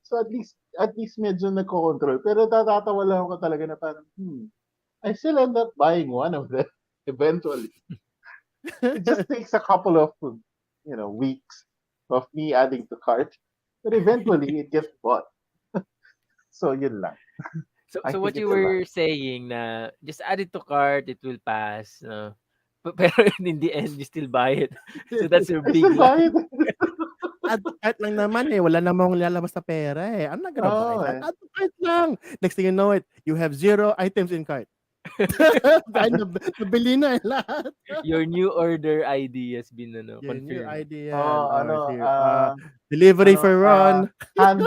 So at least medyo nagko-control. Pero tatatawa lang ako talaga na parang, I still end up buying one of them eventually. It just takes a couple of weeks of me adding to cart. But eventually it gets bought. So yun lang. I So think what you it's a lot. were saying na just add it to cart, it will pass. No? Pero in the end, you still buy it. So that's your I big still buy lie. it. add to cart lang naman, eh, wala namang lalabas na pera, eh. I'm not gonna buy Oo, that, eh. add to cart lang. Next thing you know it, you have 0 items in cart. Dahil nabili na, eh, lahat. Your new order ID has been Your new confirmed. ID Oo, yan. Oh, ano, here, delivery ano, for Ron. hand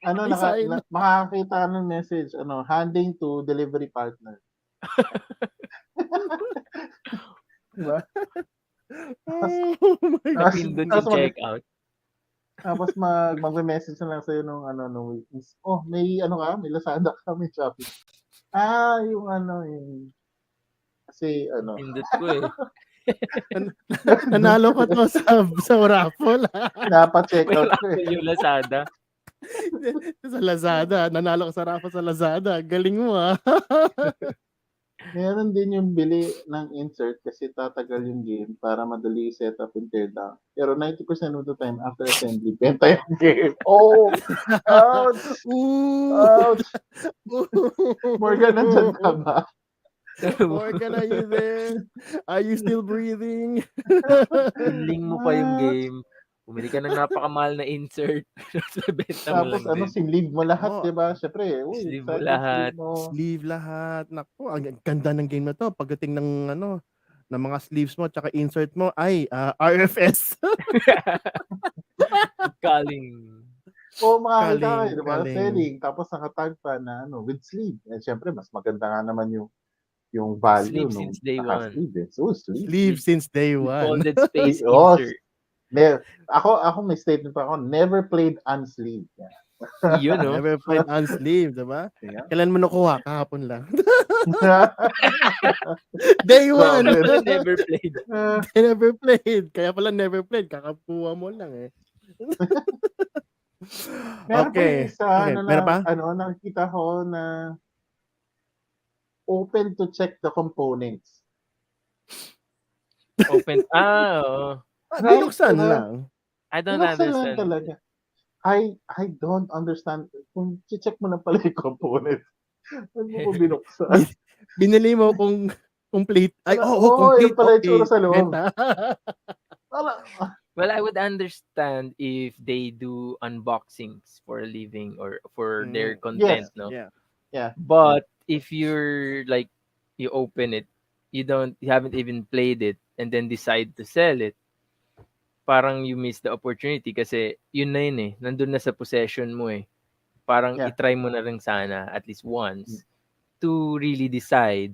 ano, Resign. makakakita ka ng message, ano, handing to delivery partner. 'Di ba? Tapos Oh my tapos Napindot tapos yung mag checkout. tapos magme-message na lang sa'yo nung ano, nung waitress, "Oh, may ano ka, may Lazada ka, may Shopee." Yung ano, kasi ano, Napindot ko eh. Nan nanalo ko 'to sa raffle, May pinapa-checkout ko, eh. raffle yung Lazada. sa Lazada, nanalo ko sa raffle sa Lazada, galing mo, Meron din yung bili ng insert kasi tatagal yung game para madali i-set up and tear down. Pero 90% of the time after assembly, benta yung game. Oh! Ouch! Ooh. Ouch! Morgan, nandyan ka ba? Morgan, are you there? Are you still breathing? Hinling mo pa yung What? game. Bumili ka ng napakamahal na insert. Tapos bebenta mo Tapos lang ano, din. sinleave mo lahat, Oo, 'di ba? Siyempre, uy, Sleeve mo excited sleeve lahat. mo. sleeve lahat. Naku, ang ganda ng game na 'to pagdating ng ano, ng mga sleeves mo tsaka insert mo ay, RFS. Calling. Oo, makakita ka, Kaling, 'di ba? kaling. Selling tapos naka-tag pa na ano, with sleeve. Eh, siyempre mas maganda nga naman yung value Sleeve nung since day one. naka-sleeve, eh. So, sleeve. Sleeve With, since day with one. folded space Oh, insert. ako may statement pa ako, never played unsleeved. Yun, no? Never played unsleeved, 'di ba? Yeah. Kailan mo nakuha? Kahapon lang. Day one. Grabe. Actually, never played. Never played. Kaya pala never played, kakakuha mo lang, eh. Meron pa yung Okay, isa okay. Meron pa? nakikita ko na open to check the components. Open. Oo. Right? Binuksan Diba? lang. I don't Binuksan lang understand. talaga. I don't understand kung check mo na pala yung components. Ba't mo ko binuksan? Binili mo kung complete. Ay, oo, Yung complete. pala yung tsura Okay, sa loob. benta. Parang, Well, I would understand if they do unboxings for a living or for their yes. content, no? Yeah. Yeah. But if you're like you open it, you haven't even played it and then decide to sell it, parang you miss the opportunity kasi yun na yun eh. Nandun na sa possession mo eh. Parang Yeah. itry mo na rin sana at least once to really decide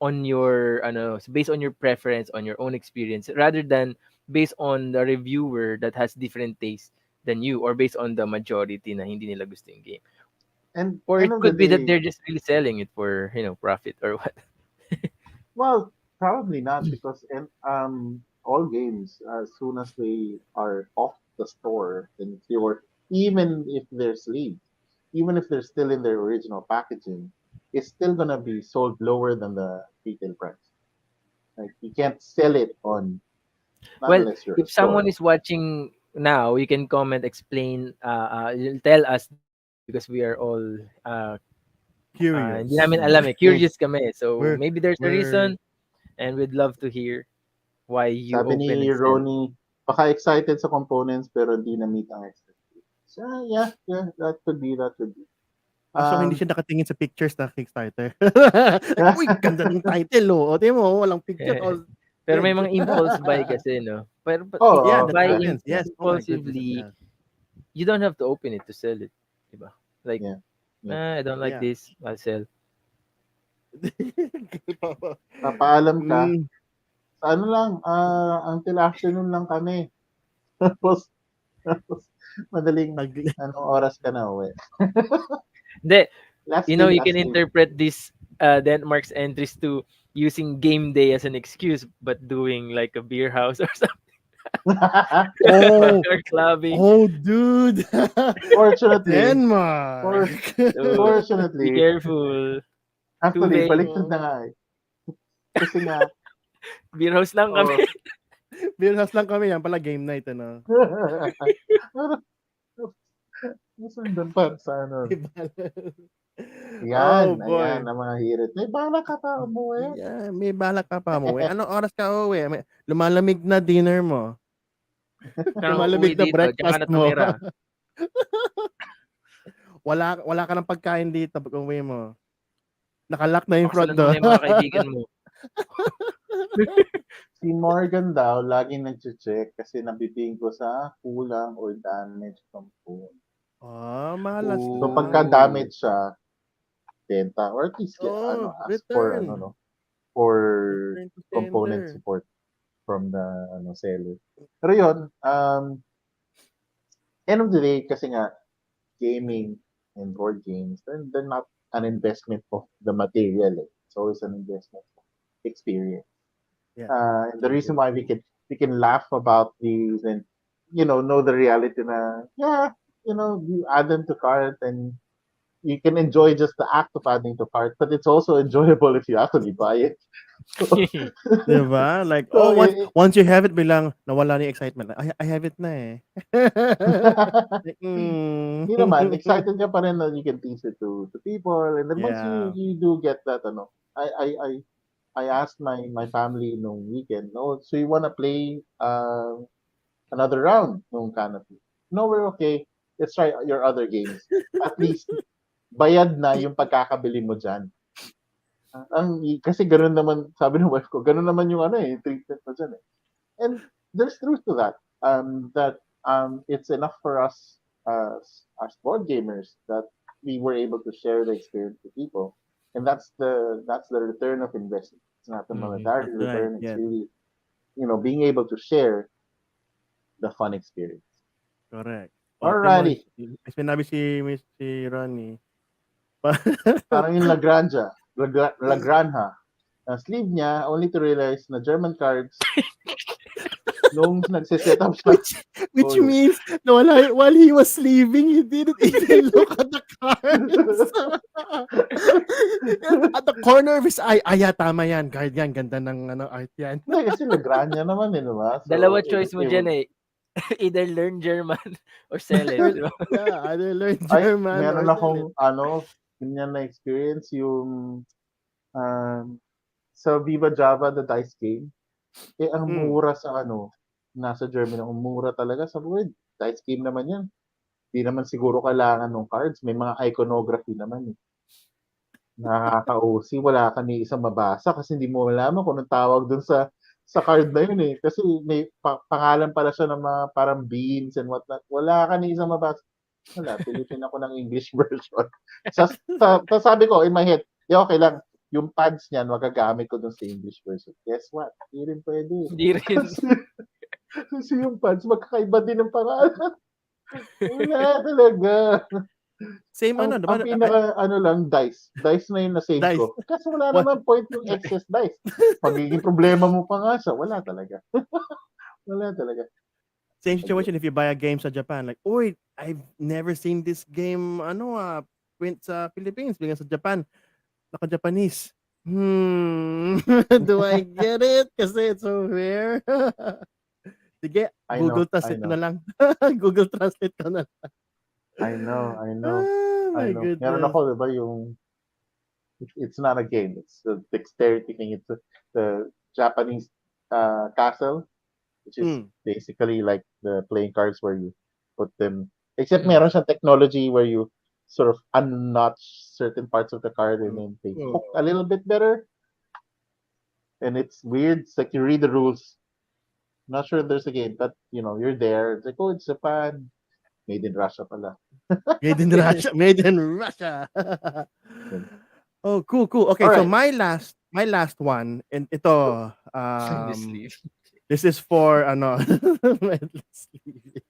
on your based on your preference, on your own experience rather than based on the reviewer that has different taste than you or based on the majority na hindi nila gusto yung game. And Or end it of the could be that day, they're just really selling it for, profit or what. well, probably not because all games, as soon as they are off the store, then it's your, even if they're sleeved, even if they're still in their original packaging, it's still gonna be sold lower than the retail price. Like you can't sell it on, not Well, unless you're a if someone store. is watching now, you can comment, explain, you'll tell us because we are all hindi namin Curious. alam eh. Eh, Curious kami. So We're maybe there's a we're reason and we'd love to hear why you sabi ni open and sell. Ronnie, baka excited sa components pero hindi na meet ang expectations. So, yeah, that could be, that could be. so hindi Um, siya nakatingin sa pictures ng Kickstarter. Uy, ganda ng title, oh. O, tingnan mo, walang picture. Oh, Pero may dead. mga impulse buy kasi, no? Pero if Yeah, you oh, that buy happens. Yes. Oh my goodness. impulsively, Yeah. you don't have to open it to sell it. Diba? Like, yeah, yeah. I don't like Yeah. this. I'll sell. Papaalam ka, mm, sa ano lang, until afternoon lang kami. Tapos, madaling, pag, anong oras ka na uwi? Hindi, Last you game. can interpret this Denmark's entries to using game day as an excuse, but doing like a beer house or something oh, or clubbing. oh, dude. Fortunately, Denmark. for, So be fortunately, careful. Too actually, late. baliktad na nga eh. Kasi nga, Beer house lang kami. oh, Beer house lang kami. Yan pala game night, ano. nasundan pa sa ano. Oh, Ayan, boy. ang mga hirit. May bala ka pa umuwi. Yeah, may balak ka pa umuwi. Anong oras ka uuwi? Lumalamig na dinner mo. Kung uuwi Lumalamig na dito, diyan ka breakfast na mo. tumira. Wala ka ng pagkain dito pag uwi mo. Naka-lock na yung front Pakasalan mo door. na yung mga kaibigan mo. Si Morgan daw, laging nag-check kasi nabibinggo sa kulang or damage ng phone. Oh, malas So na. pagka Ooh. damage siya, benta or at least Oh, ask for return. no for Return to component sender. support from the seller. Pero yun, end of the day kasi nga gaming and board games, they're not an investment of the material. Eh. It's always an investment of experience. Yeah, And the true, reason true. why we can laugh about these and know the reality na yeah, you add them to cart and you can enjoy just the act of adding to cart, but it's also enjoyable if you actually buy it. So, 'Di ba? Like, so oh, once you have it, biglang nawala na yung excitement. I have it na eh. Like, Hindi naman, excited ka pa rin na you can teach it to people. And then once you Yeah. you do get that, I I I I asked my family nung weekend, no, so you wanna play another round nung canopy? No, we're okay. Let's try your other games. At least bayad na yung pagkakabili mo dyan. Kasi ganun naman, sabi ng wife ko, ganun naman yung treatment mo dyan eh. And there's truth to that. It's enough for us as board gamers that we were able to share the experience with people, and that's the return of investment. It's not the That's monetary right. return. It's Yes. really being able to share the fun experience. Correct. Optimal. Alrighty, May sinabi si Ronnie. Pa parang yung Lagranja. Ang sleeve niya only to realize na German cards nung nagsiset up siya. which which Oh, means na while he was leaving, he didn't even look at the cards. At the corner of his eye, yeah, tama yan. Guard yan. Ganda ng art yan. Hindi, kasi Lagranja naman eh, di ba? Dalawa So, choice mo dyan eh. Either learn German or sell it, di ba? Yeah, either learn ay, German or meron sell akong, it. ganyan na experience yung um, sa Viva Java, the dice game. Ang Mm. mura sa nasa Germany, ang mura talaga sa word. Dice game naman yan. Di naman siguro kailangan ng cards. May mga iconography naman eh. Nakaka-OC, wala ka ni isang mabasa kasi hindi mo malaman kung anong tawag dun sa card na yun eh. Kasi may pangalan pala siya ng mga parang beans and whatnot. Wala ka ni isang mabasa. Wala, pilitin ako ng English version. Sabi ko in my head, okay lang. Yung pads niyan, magagamit ko dun sa English version. Guess what? Hindi rin pwede. Hindi rin. Kasi yung pads, magkakaiba din ng pangalan. Wala talaga. Same Ang, diba? ang pinaka lang, dice. Dice na yung na-save Dice. ko. Kasi wala What? naman point yung excess dice. Pagiging problema mo pa nga siya, wala talaga. Wala talaga. Same situation if you buy a game sa Japan. Like, oy, I've never seen this game, print sa Philippines. Bigyan sa Japan. Naka-Japanese. Do I get it? Kasi it's so rare. Sige, I Google know, I Translate ko know. na lang. Google Translate ko na lang. I know, I know. Oh I my know. Meron goodness. ako, di ba, yung it's not a game. It's the dexterity thing. It's the Japanese castle, which is Mm. basically like the playing cards where you put them. Except Mm. meron siyang technology where you sort of unnotch certain parts of the card and then they hook a little bit better. And it's weird. It's like you read the rules. Not sure if there's a game, but you're there. It's like, oh, it's Japan. Made in Russia pala. Made in Russia. Made in Russia. Yun. Oh, cool, cool. Okay, All so right. my last one, and ito, Find the sleeve. this is for my last sleeve.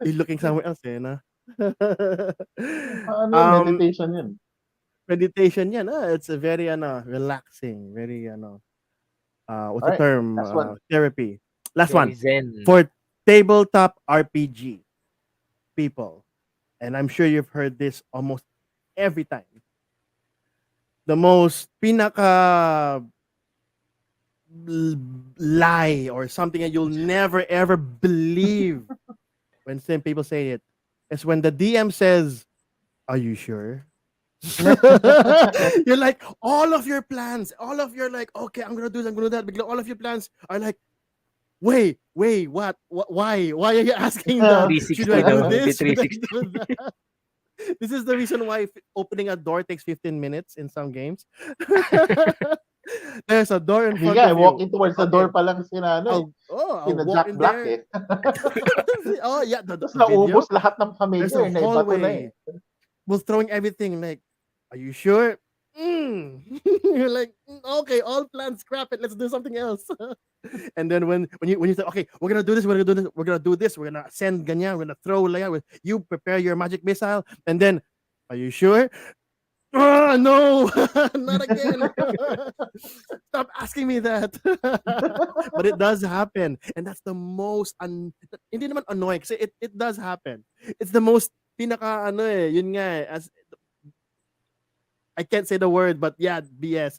You're looking somewhere else, eh, no? Ano yun? um, Meditation yun. meditation yan. It's a very relaxing, very what's All the right. term? Last one. Therapy. Last Very one zen. for tabletop RPG people, and I'm sure you've heard this almost every time. The most pinaka lie or something that you'll never ever believe when some people say it is when the DM says, "Are you sure?" You're like all of your plans, all of your like, okay, I'm gonna do this, I'm gonna do that. But all of your plans are like, wait, what? Why are you asking that? Should I 360 do daw, this? Should I 360. do that? This is the reason why opening a door takes 15 minutes in some games. There's a door in Hindi front nga, of you. walking towards the door Okay, pa lang I'll sina walk Jack in Black there. eh. Oh yeah, Tapos the video. naubos lahat ng There's familiar, a naibato na eh. hallway. Was throwing everything like, are you sure? You're like, okay, all plans scrap it. Let's do something else." And then when you say, okay, we're gonna do this, we're gonna send ganyan, we're gonna throw layer with you prepare your magic missile, and then, are you sure? Ah, no, not again. Stop asking me that. But it does happen, and that's the most hindi naman annoying kasi it does happen. It's the most pinaka ano eh, yun nga eh, as I can't say the word, but yeah, BS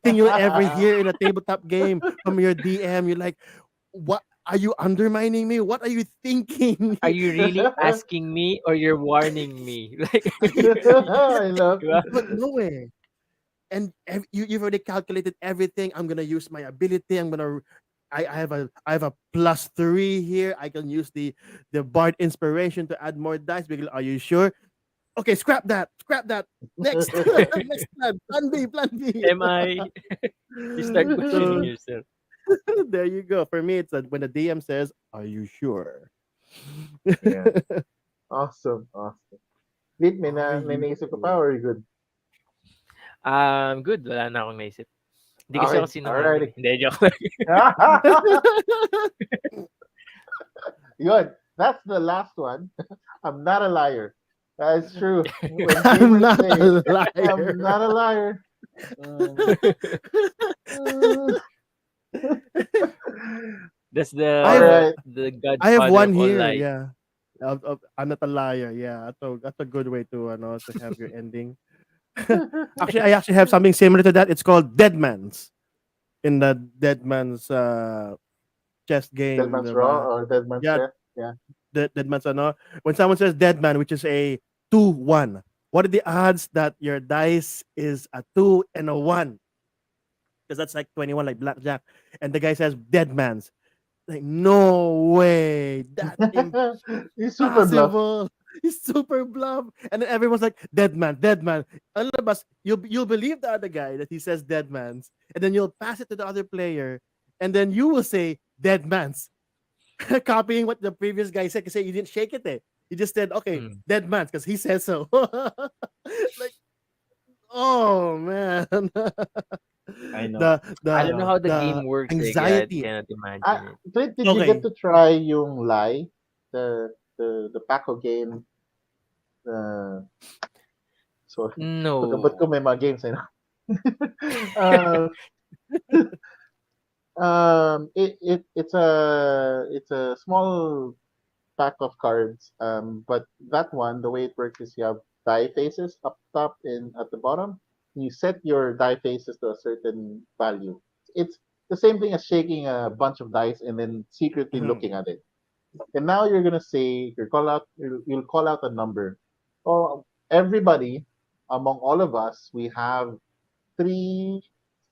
thing you'll ever hear in a tabletop game from your DM. You're like, what? Are you undermining me? What are you thinking? Are you really asking me or you're warning me? Like, I love diba? But no way. And you've already calculated everything. I'm gonna use my ability. I have a +3 here. I can use the bard inspiration to add more dice. Are you sure? Okay, scrap that. Scrap that. Next, next plan B. Am I? You start questioning So yourself. there you go. For me, it's when the DM says, "Are you sure?" Yeah. Awesome, awesome. Lit, Are may you naisip ka pa sure? or you good? Good, wala na akong naisip. Hindi kasi ako Okay, sinungaling, alrighty. eh. Hindi, joke lang. Good. That's the last one. I'm not a liar. That's true. When I'm gamers not say, a I'm liar. not a liar. Um, uh, That's I all have right. the I have godfather one of all here. lies. Yeah. I'm not a liar. Yeah, that's a good way to to have your ending. Actually, I actually have something similar to that. It's called Dead Man's in the Dead Man's chess Dead game. Man's Raw Diba? or Dead Man's Yeah, Chef. Yeah. Dead Man's ano. When someone says Dead Man, which is a 2-1, what are the odds that your dice is a 2 and a 1? Because that's like 21, like blackjack. And the guy says Dead Man's. Like, no way. That's He's super bluff. impossible. He's super bluff. And then everyone's like, dead man, dead man. Unless you'll believe the other guy that he says dead man's, and then you'll pass it to the other player, and then you will say dead man's, copying what the previous guy said because you didn't shake it. You just said, okay, Mm. dead man's because he says so. Like, oh man. I know. the I I the don't know know. how the the game works, eh, kaya I anxiety. cannot imagine it. Clint, did you get Okay. to try yung Lie? The Paco game? Uh, so, ba't ko No. may mga games, eh, no? uh, it's a small pack of cards. But that one, the way it works is you have die faces up top and at the bottom. You set your die faces to a certain value. It's the same thing as shaking a bunch of dice and then secretly Mhm. looking at it. And now you're gonna say you'll call out a number. Oh, everybody among all of us, we have three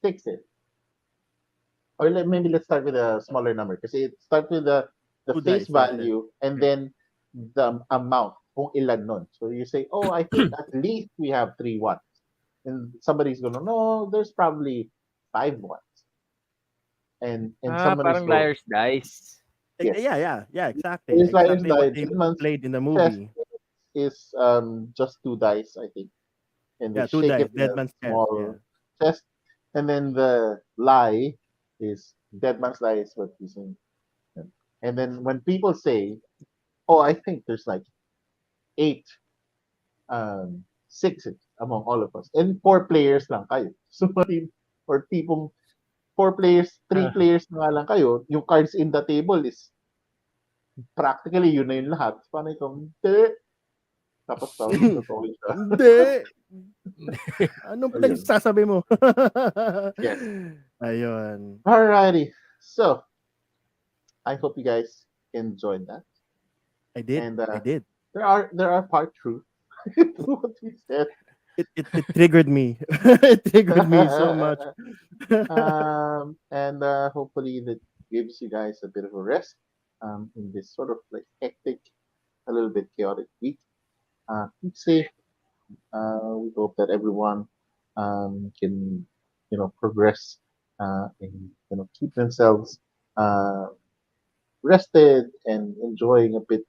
sixes. Or maybe let's start with a smaller number because it starts with the Two face dice instead. value and Okay. then the amount kung ilan nun. So you say, oh, I think at least we have 3 ones. And somebody's gonna know there's probably 5 ones. And someone is Parang go, Liar's Dice. yes. Yeah, exactly. It's like it's Exactly what like they Deadman's played in the chest movie. is just 2 dice, I think. And they Yeah, two shake it dice. in Dead a man's chest. Yeah. small chest. And then the lie is Deadman's lie is what he's saying. And then when people say, oh, I think there's like 8 sixes among all of us. And 4 players lang kayo. So, or tipong 4 players, 3 players na nga lang kayo, yung cards in the table is practically yun na yung lahat. Paano ikaw, hindi. Tapos totoo siya. Hindi. Anong Ayun. pinagsasabi mo? Yes. Ayun. Alrighty. So, I hope you guys enjoyed that. I did. And I did. there are part truth to what we said. It triggered me. It triggered me so much. And hopefully that gives you guys a bit of a rest in this sort of like hectic, a little bit chaotic week. Keep safe. We hope that everyone can, progress and keep themselves uh, rested and enjoying a bit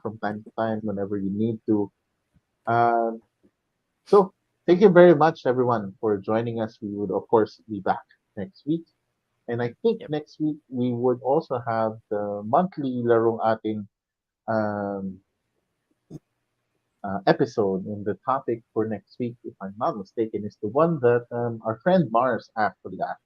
from time to time whenever you need to. Um, so thank you very much, everyone, for joining us. We would of course be back next week. And I think Yep. next week we would also have the monthly Larong Ating um, episode. And the topic for next week, if I'm not mistaken, is the one that our friend Mars actually asked.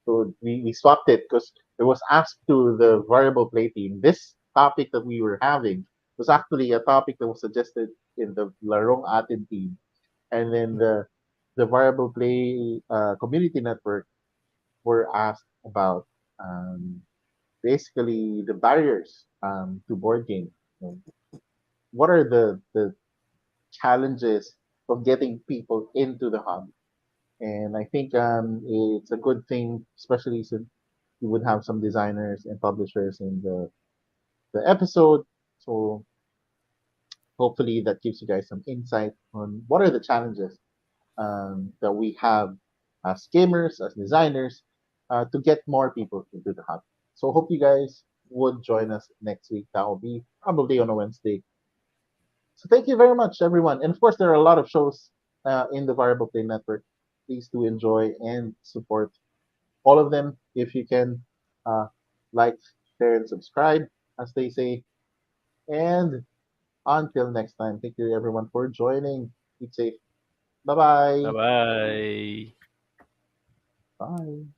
So we swapped it because it was asked to the variable play team. This topic that we were having was actually a topic that was suggested in the Larong Atin team. And then the variable play community network were asked about um, basically the barriers to board game. You know, what are the challenges of getting people into the hobby? And I think it's a good thing, especially since you would have some designers and publishers in the episode. So hopefully that gives you guys some insight on what are the challenges that we have as gamers, as designers, to get more people into the hobby. So hope you guys would join us next week. That will be probably on a Wednesday. So thank you very much, everyone. And of course, there are a lot of shows in the Variable Play Network. Please do enjoy and support all of them if you can. Uh, like, share, and subscribe, as they say. And until next time, thank you everyone for joining. Keep safe. Bye Bye-bye. bye. Bye.